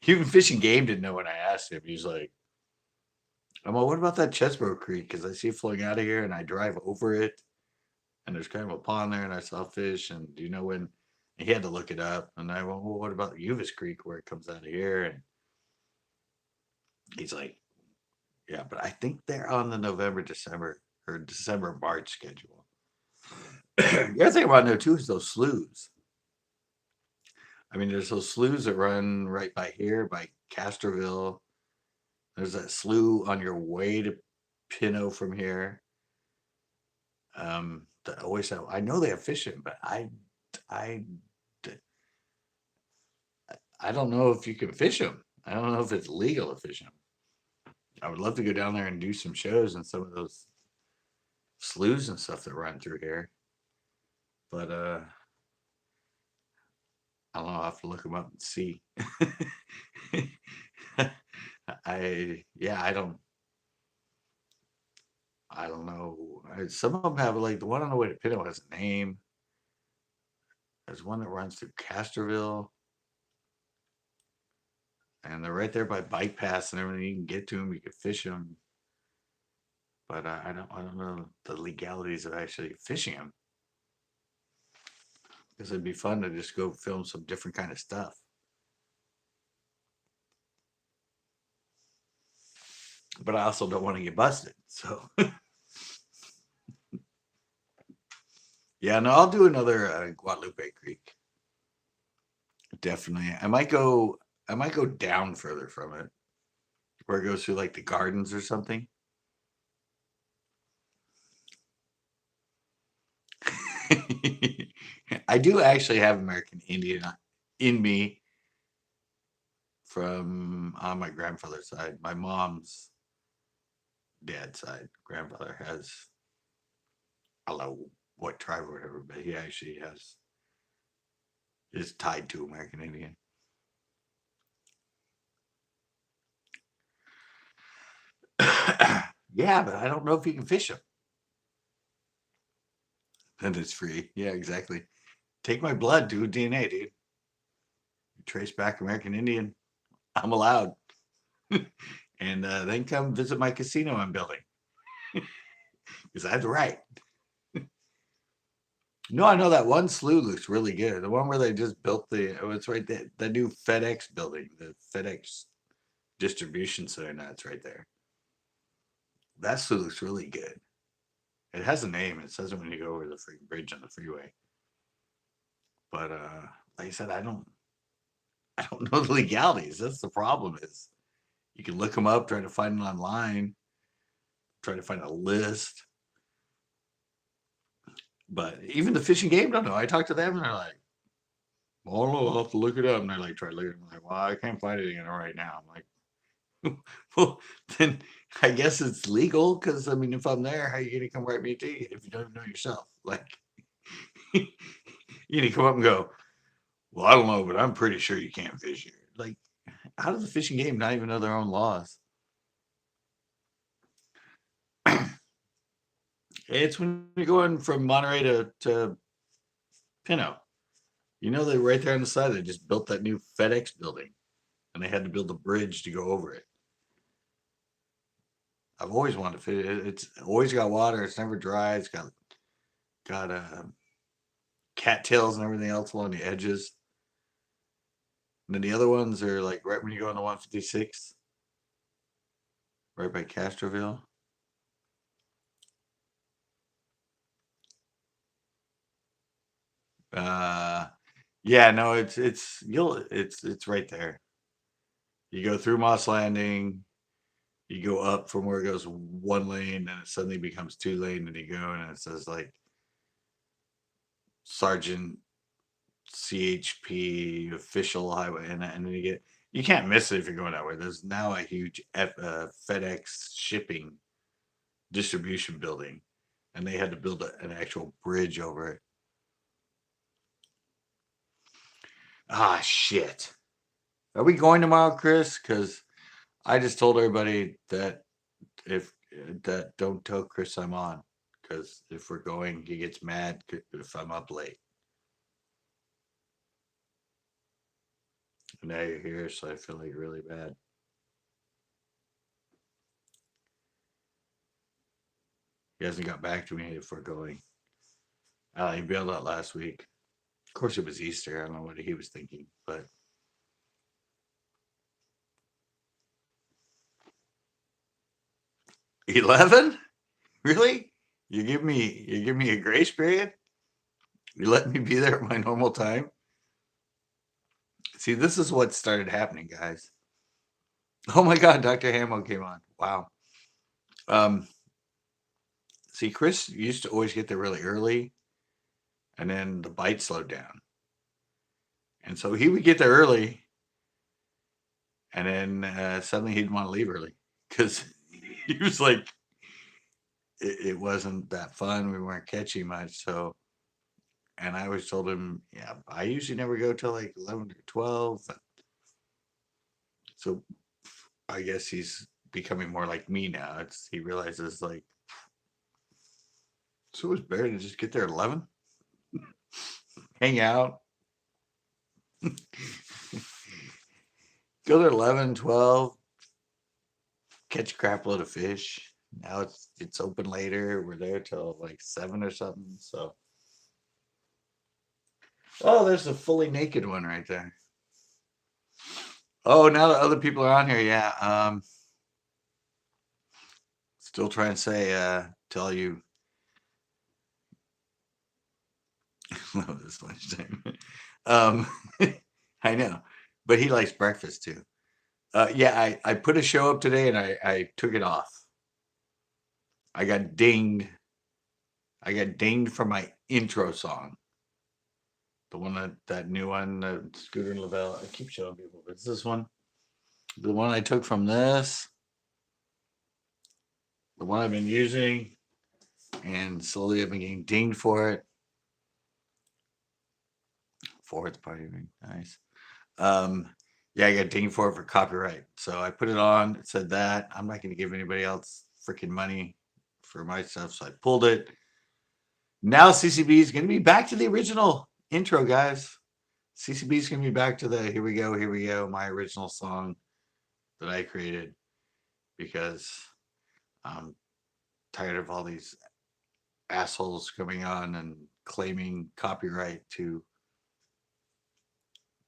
A: even Fish and Game didn't know when I asked him. He's like, I'm like, what about that Chesbro Creek? Because I see it flowing out of here and I drive over it and there's kind of a pond there and I saw fish. And do you know when He had to look it up, and I went, "Well, what about Uvis Creek where it comes out of here?" And he's like, "Yeah, but I think they're on the November, December, or December, March schedule." The other thing about know too is those sloughs. I mean, there's those sloughs that run right by here, by Castroville. There's that slough on your way to Pino from here. That always have. I know they have fishing, but I, I don't know if you can fish them. I don't know if it's legal to fish them. I would love to go down there and do some shows in some of those sloughs and stuff that run through here, but I don't know. I'll have to look them up and see. I don't know. Some of them have like the one on the way to Pino has a name. There's one that runs through Castroville, and they're right there by bike paths and everything. You can get to them. You can fish them, but I don't know the legalities of actually fishing them. Because it'd be fun to just go film some different kind of stuff. But I also don't want to get busted. So yeah, no, I'll do another Guadalupe Creek. Definitely. I might go down further from it, where it goes through like the gardens or something. I do actually have American Indian in me from on my grandfather's side. My mom's dad's side, grandfather has, I don't know what tribe or whatever, but he actually has is tied to American Indian. Yeah, but I don't know if you can fish them. And it's free. Yeah, exactly. Take my blood, do DNA, dude. Trace back American Indian. I'm allowed. And then come visit my casino I'm building because I have the right. No, I know that one slough looks really good. The one where they just built it's right there, the new FedEx building, the FedEx distribution center. That's right there. That slough looks really good. It has a name. It says it when you go over the freaking bridge on the freeway. But like I said, I don't know the legalities. That's the problem. Is you can look them up, try to find it online, try to find a list. But even the fishing game don't know. I talked to them and they're like, "Well, I'll have to look it up." And I like try to look it up. I'm like, "Well, I can't find anything in it right now." I'm like, "Well, then I guess it's legal because I mean, if I'm there, how are you gonna come write me a ticket if you don't even know yourself? Like, you need to come up and go, well, I don't know, but I'm pretty sure you can't fish here. Like, how does the fishing game not even know their own laws? It's when you're going from Monterey to Pino. You know, they're right there on the side. They just built that new FedEx building and they had to build a bridge to go over it. I've always wanted to fish it. It's always got water. It's never dry. It's got cattails and everything else along the edges. And then the other ones are like right when you go on the 156, right by Castroville. Uh, yeah, no, it's right there. You go through Moss Landing, you go up from where it goes one lane, and it suddenly becomes two lane, and you go and it says like Sergeant CHP official highway, and then you can't miss it if you're going that way. There's now a huge FedEx shipping distribution building, and they had to build an actual bridge over it. Ah, shit. Are we going tomorrow, Chris? Because I just told everybody that if that don't tell Chris I'm on, because if we're going, he gets mad if I'm up late. And now you're here, so I feel like really bad. He hasn't got back to me if we're going. He bailed out last week. course, it was Easter. I don't know what he was thinking, but 11? Really? You give me a grace period? You let me be there at my normal time? See, this is what started happening, guys. Oh my God, Dr. Hamo came on. Wow. Um, see, Chris used to always get there really early, and then the bite slowed down. And so he would get there early, and then suddenly he'd want to leave early because he was like, it wasn't that fun. We weren't catching much. So, and I always told him, yeah, I usually never go till like 11 or 12. So I guess he's becoming more like me now. He realizes like, so it's better to just get there at 11, hang out, go there 11, 12, catch a crap load of fish. Now it's open later. We're there till like 7 or something. So, oh, there's a fully naked one right there. Oh, now that other people are on here, yeah. Still trying to say, tell you, love this lunchtime. um, I know, but he likes breakfast too. Yeah, I put a show up today and I took it off. I got dinged. I got dinged for my intro song. The one that new one, Scooter and Lavelle. I keep showing people. It's this one. The one I took from this. The one I've been using, and slowly I've been getting dinged for it. Fourth party ring, nice. Yeah, I got dinged for it for copyright. So I put it on. It said that I'm not going to give anybody else freaking money for my stuff. So I pulled it. Now CCB is going to be back to the original intro, guys. CCB is going to be back to the here we go, my original song that I created because I'm tired of all these assholes coming on and claiming copyright to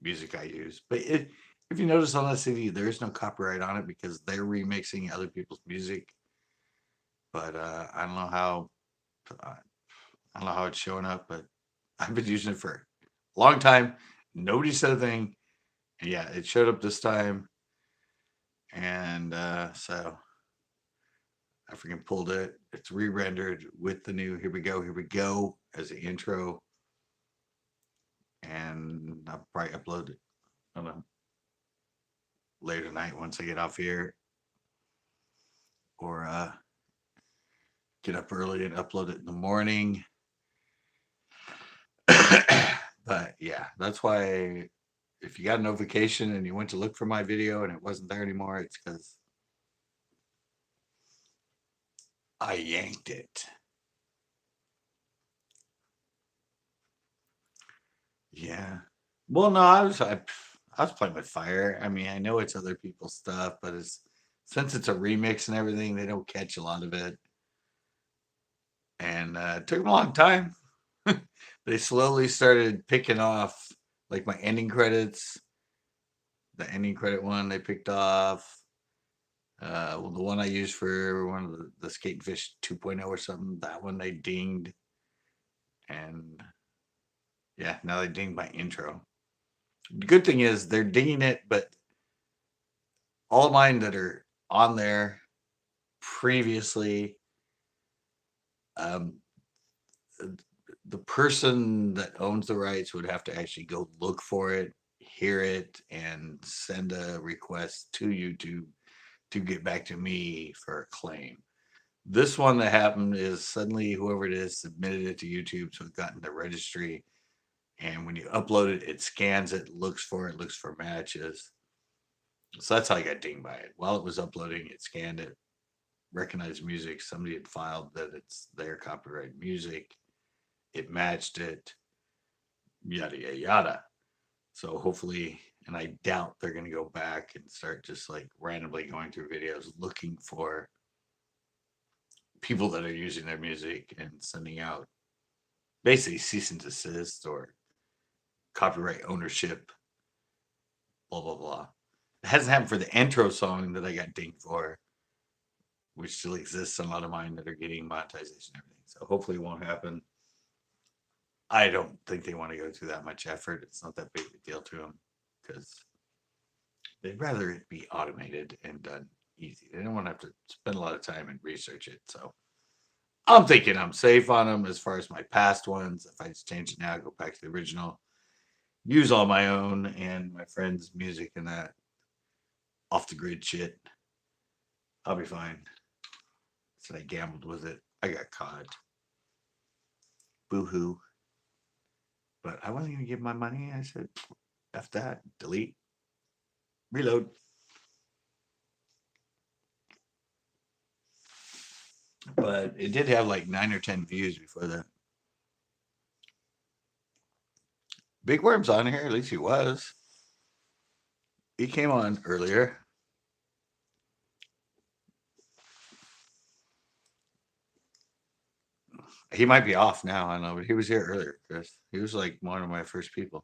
A: music I use. But if you notice on that CD, there is no copyright on it because they're remixing other people's music. But I don't know how it's showing up, but I've been using it for a long time. Nobody said a thing. And yeah, it showed up this time. And so I freaking pulled it. It's re-rendered with the new here we go as the intro. And I'll probably upload it, I don't know, later tonight once I get off here. Or get up early and upload it in the morning. But yeah, that's why if you got a notification and you went to look for my video and it wasn't there anymore, it's because I yanked it. Yeah. Well, no, I was playing with fire. I mean, I know it's other people's stuff, but since it's a remix and everything, they don't catch a lot of it. And it took them a long time. They slowly started picking off like my ending credits. The ending credit one they picked off. Well, the one I used for one of the Skate and Fish 2.0 or something, that one they dinged. And yeah, now they dinged my intro. The good thing is they're dinging it, but all of mine that are on there previously, um, the person that owns the rights would have to actually go look for it, hear it, and send a request to YouTube to get back to me for a claim. This one that happened is suddenly whoever it is submitted it to YouTube, so it got in the registry. And when you upload it, it scans it, looks for matches. So that's how I got dinged by it. While it was uploading, it scanned it, recognized music. Somebody had filed that it's their copyright music. It matched it, yada, yada, yada. So hopefully, and I doubt they're going to go back and start just like randomly going through videos looking for people that are using their music and sending out basically cease and desist or copyright ownership, blah, blah, blah. It hasn't happened for the intro song that I got dinged for, which still exists on a lot of mine that are getting monetization and everything. So hopefully it won't happen. I don't think they want to go through that much effort. It's not that big of a deal to them because they'd rather it be automated and done easy. They don't want to have to spend a lot of time and research it. So I'm thinking I'm safe on them as far as my past ones. If I just change it now, go back to the original, use all my own and my friends' music and that off the grid shit, I'll be fine. So I gambled with it. I got caught. Boo hoo. But I wasn't going to give my money. I said, F that. Delete. Reload. But it did have like 9 or 10 views before that. Big Worm's on here. At least he was. He came on earlier. He might be off now. I don't know, but he was here earlier, Chris. He was like one of my first people.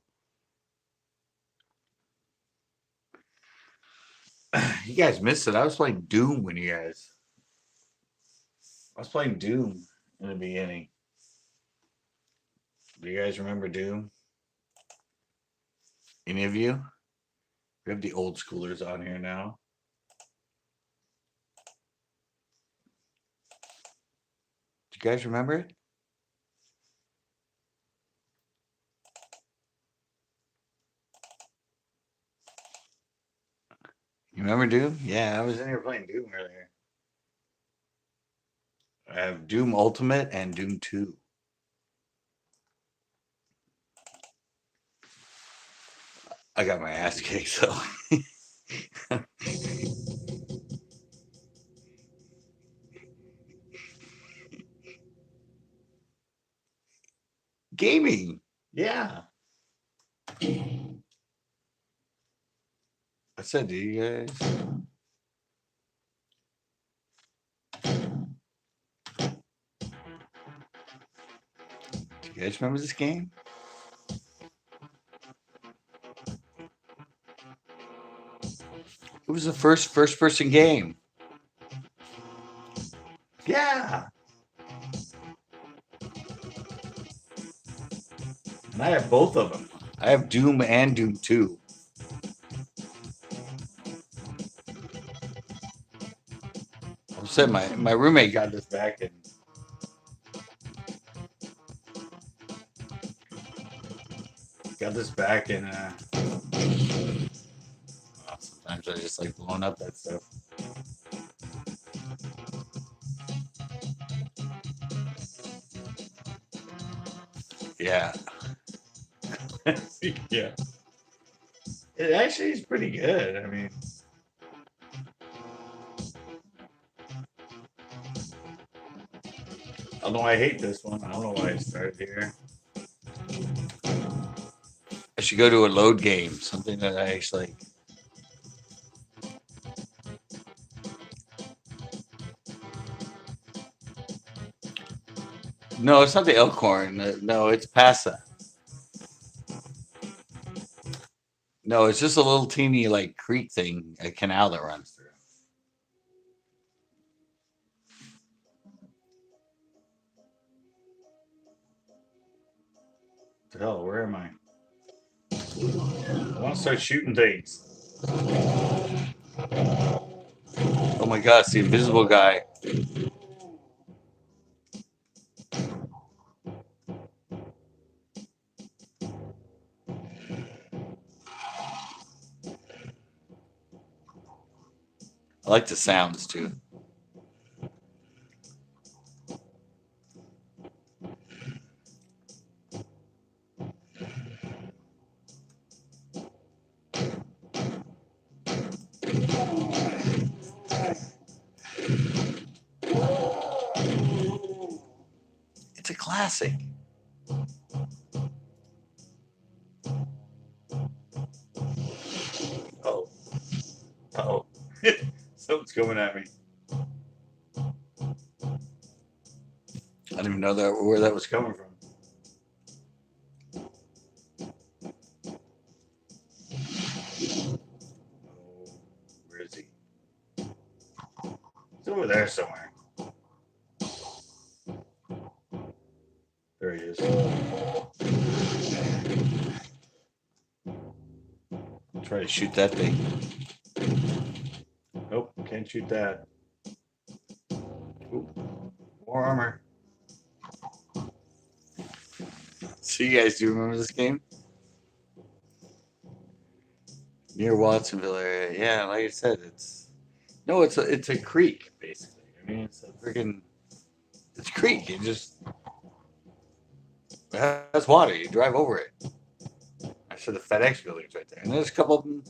A: You guys missed it. I was playing Doom when you guys. I was playing Doom in the beginning. Do you guys remember Doom? Any of you? We have the old schoolers on here now. Do you guys remember it? You remember Doom? Yeah, I was in here playing Doom earlier. I have Doom Ultimate and Doom 2. I got my ass kicked, so. Gaming. Yeah. I said, do you guys? Do you guys remember this game? It was the first person game. Yeah. And I have both of them. I have Doom and Doom 2. I said my roommate got this back and sometimes I just like blowing up that stuff. Yeah. Yeah. It actually is pretty good. I mean, I don't know why I hate this one. I don't know why I started here. I should go to a load game, something that I actually. No, it's not the Elkhorn. No, it's Pasa. No, it's just a little teeny like creek thing, a canal that runs through. What the hell, where am I? I want to start shooting things. Oh my gosh, the invisible guy. I like the sounds too. It's a classic. Oh. Oh. Something's coming at me. I didn't even know where that was coming from. is. Try to shoot that thing. Nope, can't shoot that. Ooh, more armor. So you guys do remember this game? Near Watsonville area. Yeah, like I said, it's a creek basically. I mean, it's a freaking it's a creek. It has water. You drive over it. I said the FedEx building's right there, and there's a couple of them.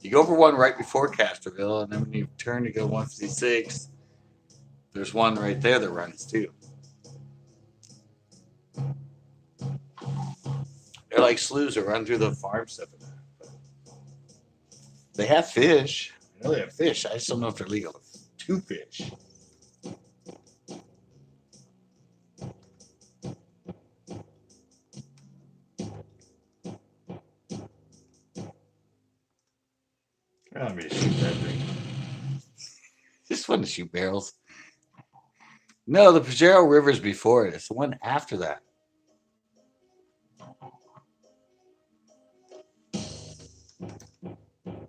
A: You go over one right before Castroville, and then when you turn to go 156, there's one right there that runs too. They're like sloughs that run through the farm stuff. They have fish. I know they have fish. I just don't know if they're legal to fish. Let me shoot that thing. Just want to shoot barrels. No, the Pajero River's before it. It's the one after that.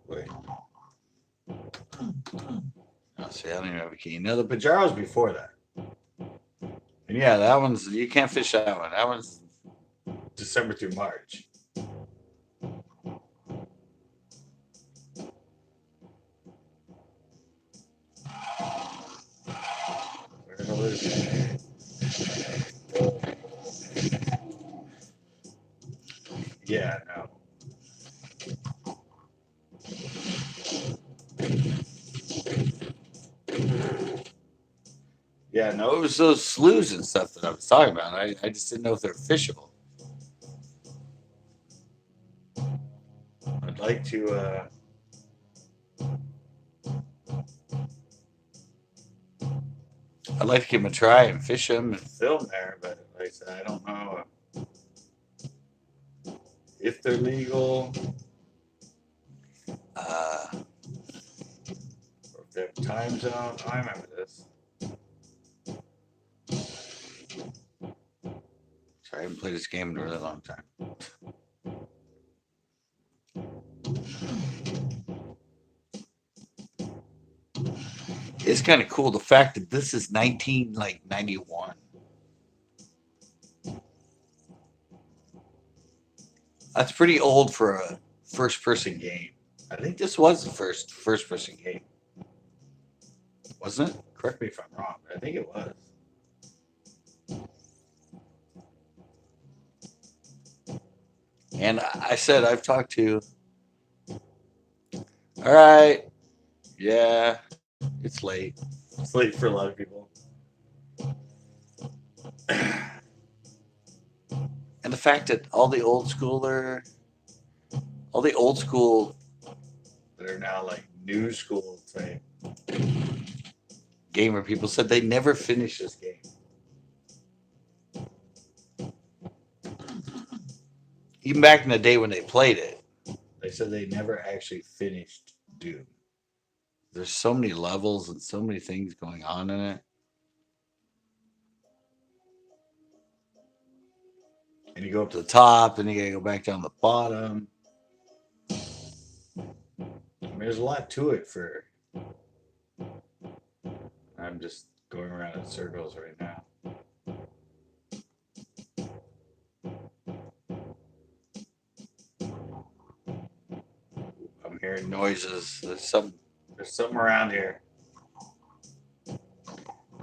A: Wait. Oh, see, I don't even have a key. No, the Pajero's before that. And yeah, that one's, you can't fish that one. That one's December through March. Where the hell is it? Yeah, no. Yeah, no, it was those sloughs and stuff that I was talking about. I just didn't know if they're fishable. I'd like to I'd like to give them a try and fish them and film there, but like I said, I don't know if they're legal, or if they have time zone. I remember this. Sorry, I haven't played this game in a really long time. It's kind of cool the fact that this is 91. That's pretty old for a first-person game. I think this was the first-person game, wasn't it? Correct me if I'm wrong, but I think it was. And I said I've talked to. All right, yeah, it's late. It's late for a lot of people. And the fact that all the old school that are now like new school type gamer people said they never finished this game. Even back in the day when they played it, they said they never actually finished Doom. There's so many levels and so many things going on in it. And you go up to the top, and you gotta go back down the bottom. I mean, there's a lot to it for. I'm just going around in circles right now. I'm hearing noises. There's something around here. I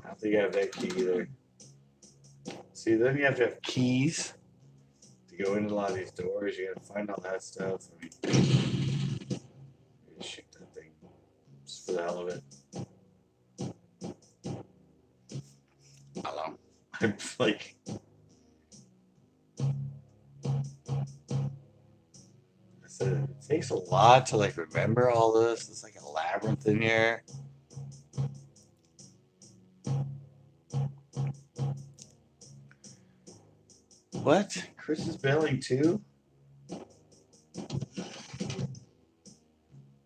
A: don't think I have that key either. See, then you have to have keys to go into a lot of these doors. You gotta find all that stuff. I mean, shoot that thing just for the hell of it. I don't know. I'm like. It takes a lot to like remember all this. It's like a labyrinth in here. What? Chris is bailing too?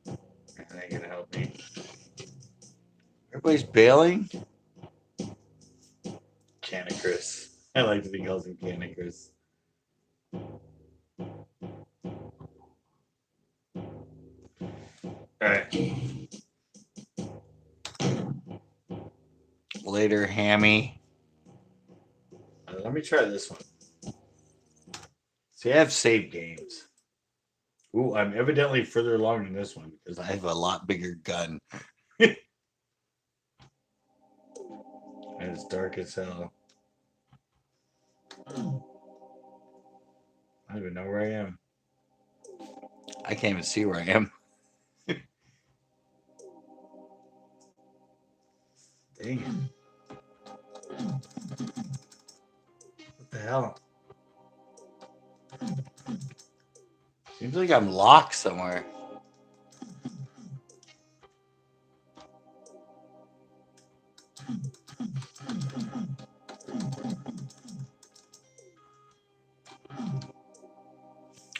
A: That ain't gonna help me. Everybody's bailing? Can it, Chris? I like to think I was in Candy Crush. All right. Later, Hammy. Let me try this one. See, I have saved games. Ooh, I'm evidently further along in this one because I have a lot bigger gun. And it's dark as hell. I don't even know where I am. I can't even see where I am. Dang it. What the hell? Seems like I'm locked somewhere.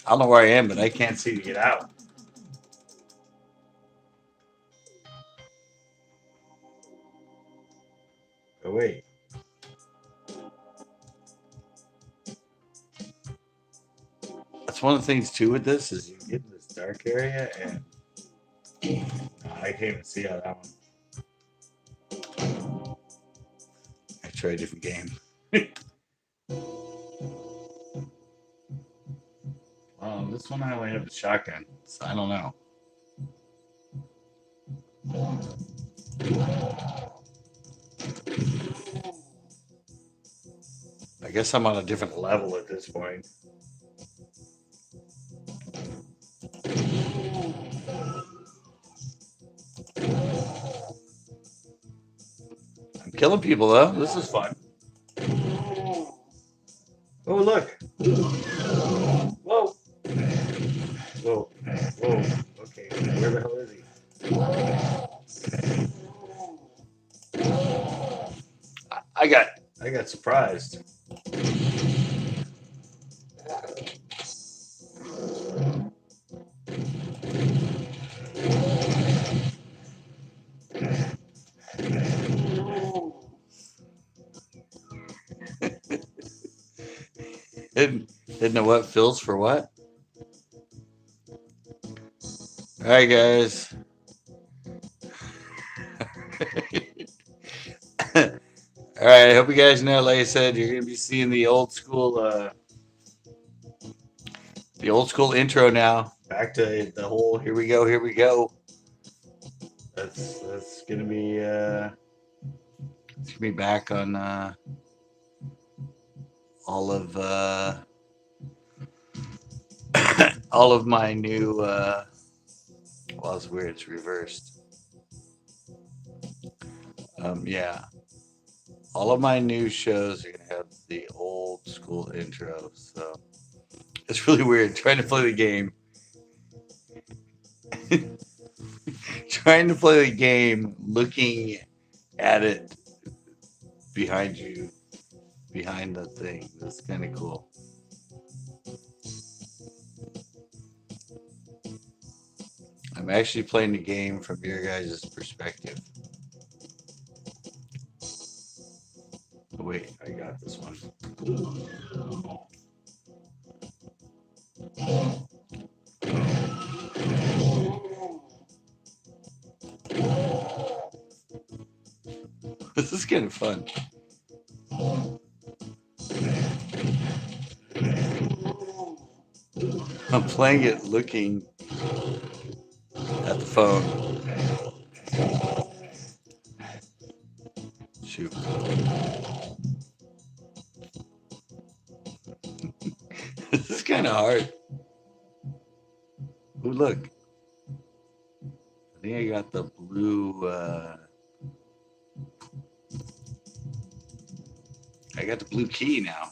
A: I don't know where I am, but I can't seem to get out. Oh, wait. That's one of the things, too, with this is you get in this dark area, and I can't even see out that one. I try a different game. This one I only have the shotgun, so I don't know. I guess I'm on a different level at this point. I'm killing people though. This is fun. Oh look! Whoa! Whoa! Whoa! Okay, where the hell is he? I got surprised. Didn't know what fills for what. All right, guys. All right. I hope you guys know. Like I said, you're gonna be seeing the old school intro now. Back to the whole here we go, here we go. That's gonna be it's gonna be back on all of all of my new well, it's weird, it's reversed. Yeah. All of my new shows are gonna have the old school intro, so it's really weird trying to play the game. Trying to play the game, looking at it behind you, behind the thing. That's kind of cool. I'm actually playing the game from your guys' perspective. Oh, wait, I got this one. This is kind of fun. I'm playing it looking at the phone. Shoot. This is kind of hard. Ooh, look. I think I got the blue. I got the blue key now.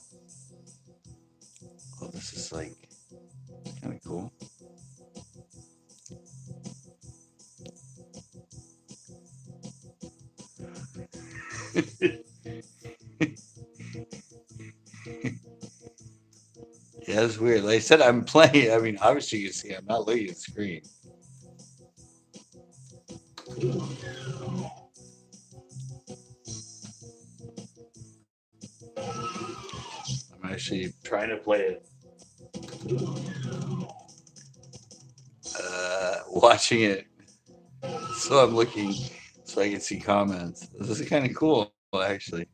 A: Oh, this is like kind of cool. Yeah, it's weird. Like I said, I'm playing. I mean, obviously, you can see I'm not looking at the screen. I'm actually trying to play it. Watching it, so I'm looking so I can see comments. This is kind of cool, actually.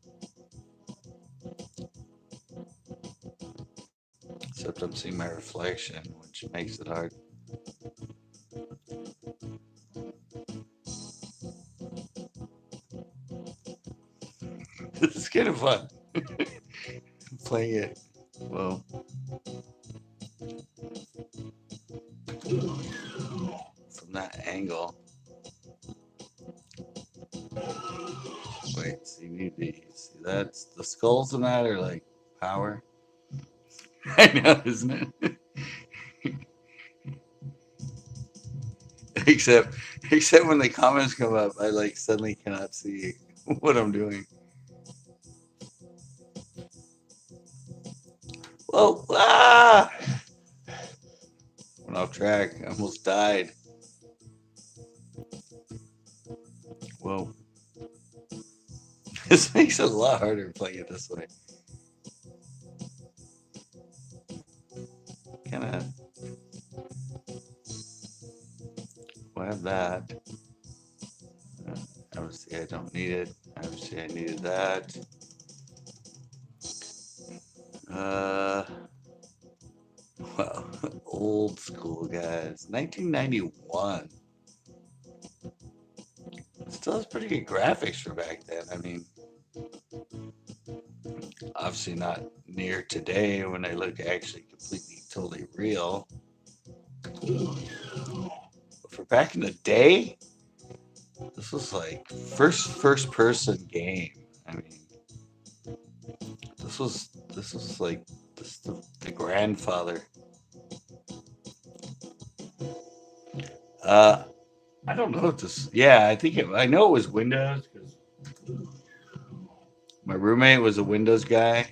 A: Except I'm seeing my reflection, which makes it hard. This is kind of fun. Playing it. Whoa. From that angle. Wait, see, see that's the skulls in that are like power. I know, isn't it? except except when the comments come up, I like suddenly cannot see what I'm doing. Whoa! Ah! Went off track. I almost died. Whoa! This makes it a lot harder playing it this way. Kind of. We'll have that. Obviously, I don't need it. Obviously, I needed that. Uh, well, old school guys. 1991. Still has pretty good graphics for back then. I mean, obviously not near today when they look actually completely, totally real. But for back in the day, this was like first person game. I mean, this was like the grandfather. Uh, I don't know if this. Yeah, I know it was Windows because my roommate was a Windows guy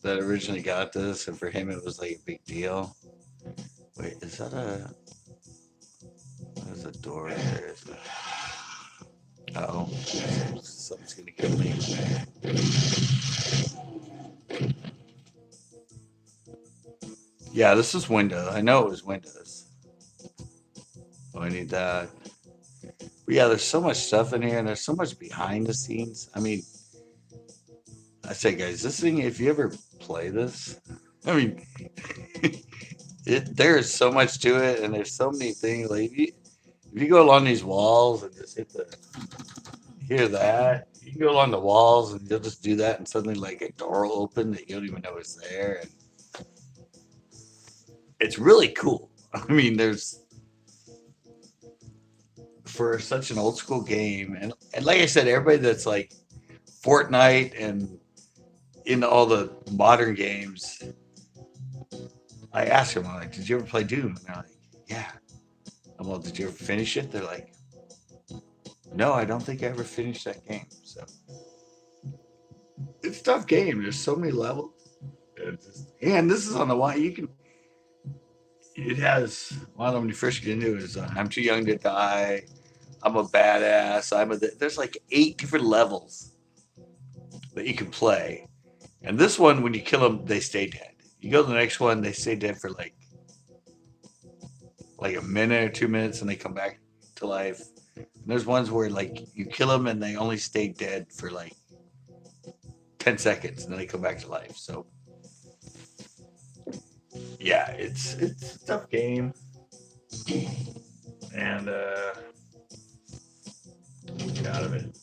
A: that originally got this, and for him it was like a big deal. Wait, is that a? There's a door there. Oh, something's gonna kill me. Yeah, this is Windows. I know it was Windows. Oh, I need that. But yeah, there's so much stuff in here, and there's so much behind the scenes. I mean, I say, guys, this thing. If you ever play this, I mean, there is so much to it, and there's so many things. Like if you go along these walls and just hear that, you can go along the walls and you'll just do that, and suddenly like a door will open that you don't even know is there, and it's really cool. I mean, there's for such an old school game, and like I said, everybody that's like Fortnite and in all the modern games, I ask them, I'm like, "Did you ever play Doom?" And they're like, "Yeah." I'm like, "Did you ever finish it?" They're like, "No, I don't think I ever finished that game." So it's a tough game. There's so many levels. And this is on the one you can. It has one of them when you first get into it is I'm too young to die. I'm a badass. There's like 8 different levels that you can play. And this one, when you kill them, they stay dead. You go to the next one, they stay dead for like a minute or 2 minutes, and they come back to life. And there's ones where like you kill them and they only stay dead for like 10 seconds, and then they come back to life. So yeah, it's a tough game, and get out of it.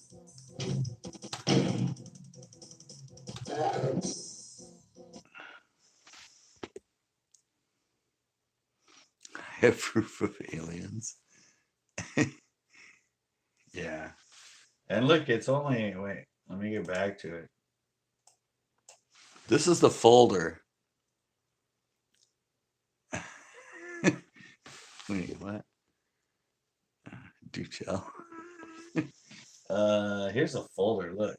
A: I have proof of aliens. Yeah. And look, it's only wait. Let me get back to it. This is the folder. Wait, what? Do tell. Here's a folder. Look.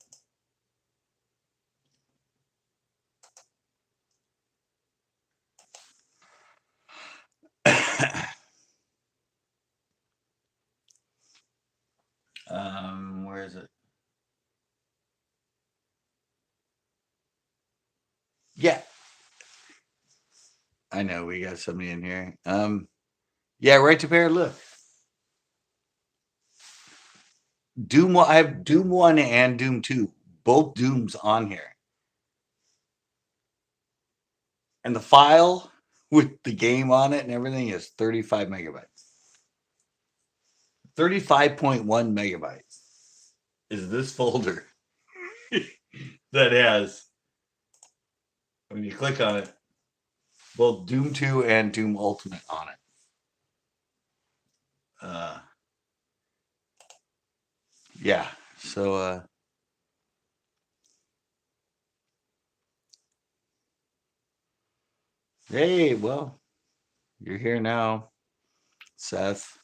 A: Where is it? Yeah, I know we got somebody in here. Yeah, right to bear. Look, Doom. I have Doom 1 and Doom 2, both Dooms on here, and the file with the game on it and everything is 35 megabytes. 35.1 megabytes is this folder that has, when you click on it, both Doom 2 and Doom Ultimate on it. Yeah, so hey, well, you're here now, Seth.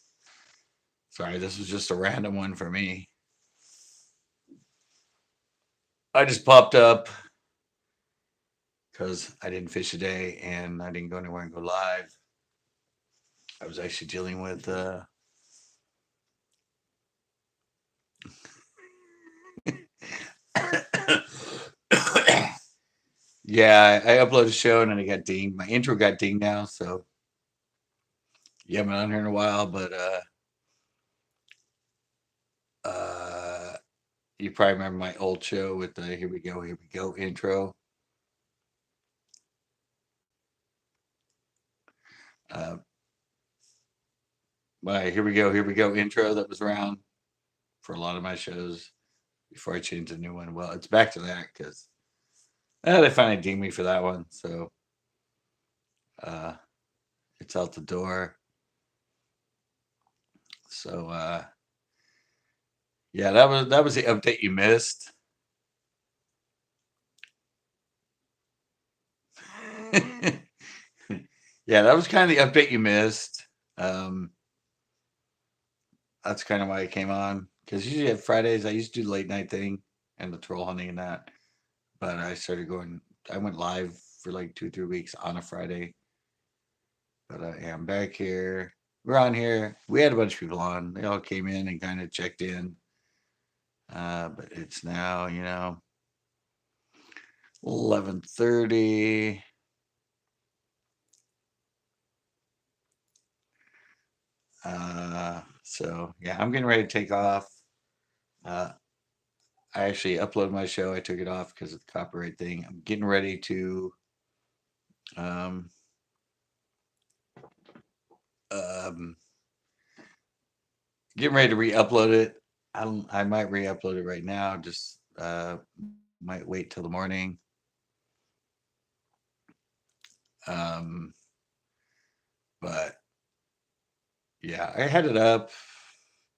A: Sorry, this was just a random one for me. I just popped up because I didn't fish today and I didn't go anywhere and go live. I was actually dealing with yeah, I uploaded a show and then it got dinged. My intro got dinged now, so you haven't been on here in a while, but you probably remember my old show with the here we go intro. Uh, my here we go intro that was around for a lot of my shows before I changed a new one. Well, it's back to that because they finally dinged me for that one, so uh, it's out the door. So yeah, that was the update you missed. Yeah, that was kind of the update you missed. Um, that's kind of why I came on because usually at Fridays I used to do the late night thing and the troll hunting and that, but I started going. I went live for like 2 3 weeks on a Friday, but yeah, I'm back here. We're on here. We had a bunch of people on. They all came in and kind of checked in. But it's now 11:30. So yeah, I'm getting ready to take off. Uh, I actually uploaded my show. I took it off because of the copyright thing. I'm getting ready to um, um, getting ready to re-upload it. I might re-upload it right now. Just might wait till the morning. Um, but yeah, I had it up.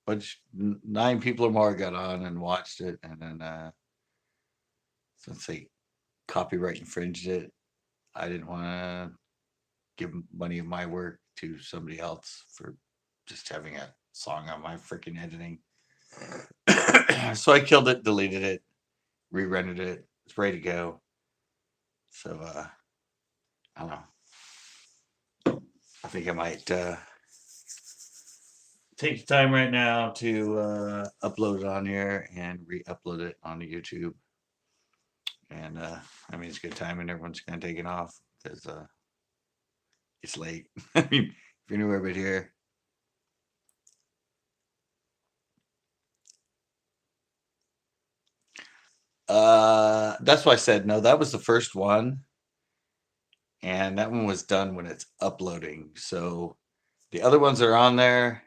A: Bunch 9 people or more got on and watched it, and then since they copyright infringed it, I didn't want to give money of my work to somebody else for just having a song on my freaking editing. So I killed it, deleted it, re-rendered it. It's ready to go. So I don't know. I think I might take the time right now to upload it on here and re-upload it onto YouTube. And I mean, it's good time, and everyone's kind of taking off because it's late. I mean, if you're anywhere but here, that's why I said no. That was the first one, and that one was done when it's uploading. So the other ones that are on there,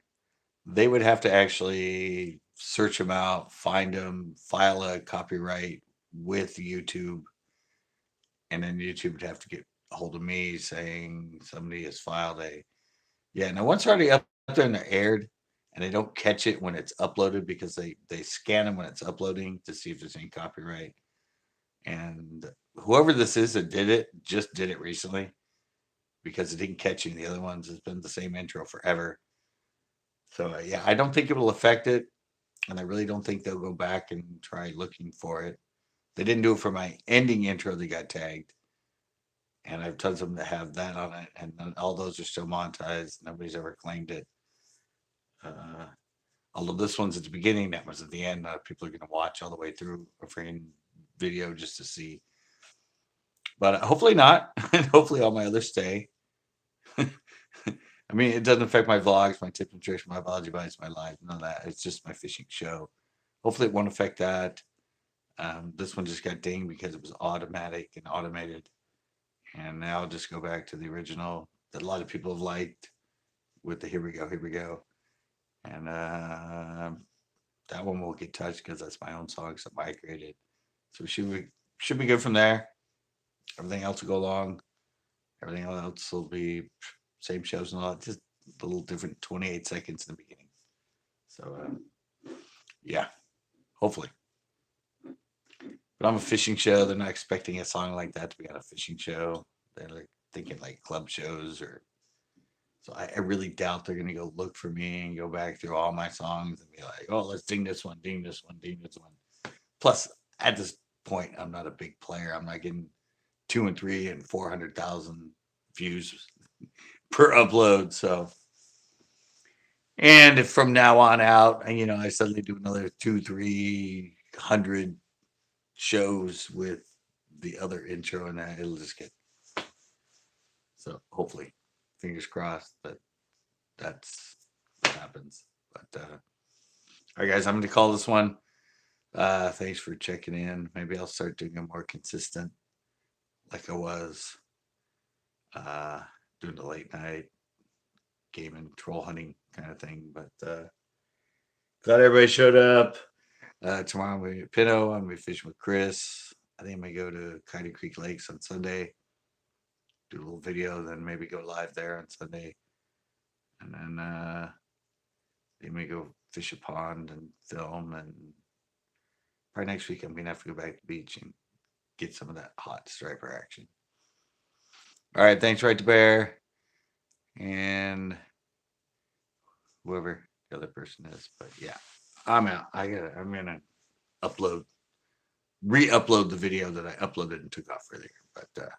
A: they would have to actually search them out, find them, file a copyright with YouTube, and then YouTube would have to get a hold of me saying somebody has filed a. Yeah, now once they're already up there and they're aired, and they don't catch it when it's uploaded because they scan them when it's uploading to see if there's any copyright. And whoever this is that did it just did it recently because it didn't catch any of the other ones. It's been the same intro forever. So yeah, I don't think it will affect it, and I really don't think they'll go back and try looking for it. They didn't do it for my ending intro that got tagged, and I have tons of them that have that on it, and all those are still monetized. Nobody's ever claimed it. Uh, Although this one's at the beginning, that was at the end. People are going to watch all the way through a freaking video just to see but hopefully not. And hopefully all my others stay. I mean, it doesn't affect my vlogs, my tip and tricks, my biology bites, my live, none of that. It's just my fishing show. Hopefully, it won't affect that. This one just got dinged because it was automatic and automated, and now I'll just go back to the original that a lot of people have liked with the here we go, and that one won't get touched because that's my own songs that I created. So we should be good from there. Everything else will go along. Everything else will be same shows and all that, just a little different 28 seconds in the beginning. So, yeah, hopefully. But I'm a fishing show. They're not expecting a song like that to be on a fishing show. They're like thinking like club shows or. So I really doubt they're gonna go look for me and go back through all my songs and be like, oh, let's ding this one, ding this one, ding this one. Plus, at this point, I'm not a big player. I'm not getting 2 and 3 and 400,000 views per upload. So, and if from now on out, I suddenly do another 300 shows with the other intro and that, it'll just get. So hopefully, fingers crossed that that's what happens. But all right, guys, I'm going to call this one. Thanks for checking in. Maybe I'll start doing it more consistent, like I was uh, doing the late night gaming, troll hunting kind of thing. But glad everybody showed up. Tomorrow I'm going to Pinot. I'm going to be fishing with Chris. I think I'm going to go to Coyote Creek Lakes on Sunday, do a little video, then maybe go live there on Sunday. And then then we go fish a pond and film. And probably next week I'm going to have to go back to the beach and get some of that hot striper action. All right. Thanks, Right to Bear. And whoever the other person is. But yeah, I'm out. I'm going to re-upload the video that I uploaded and took off earlier. But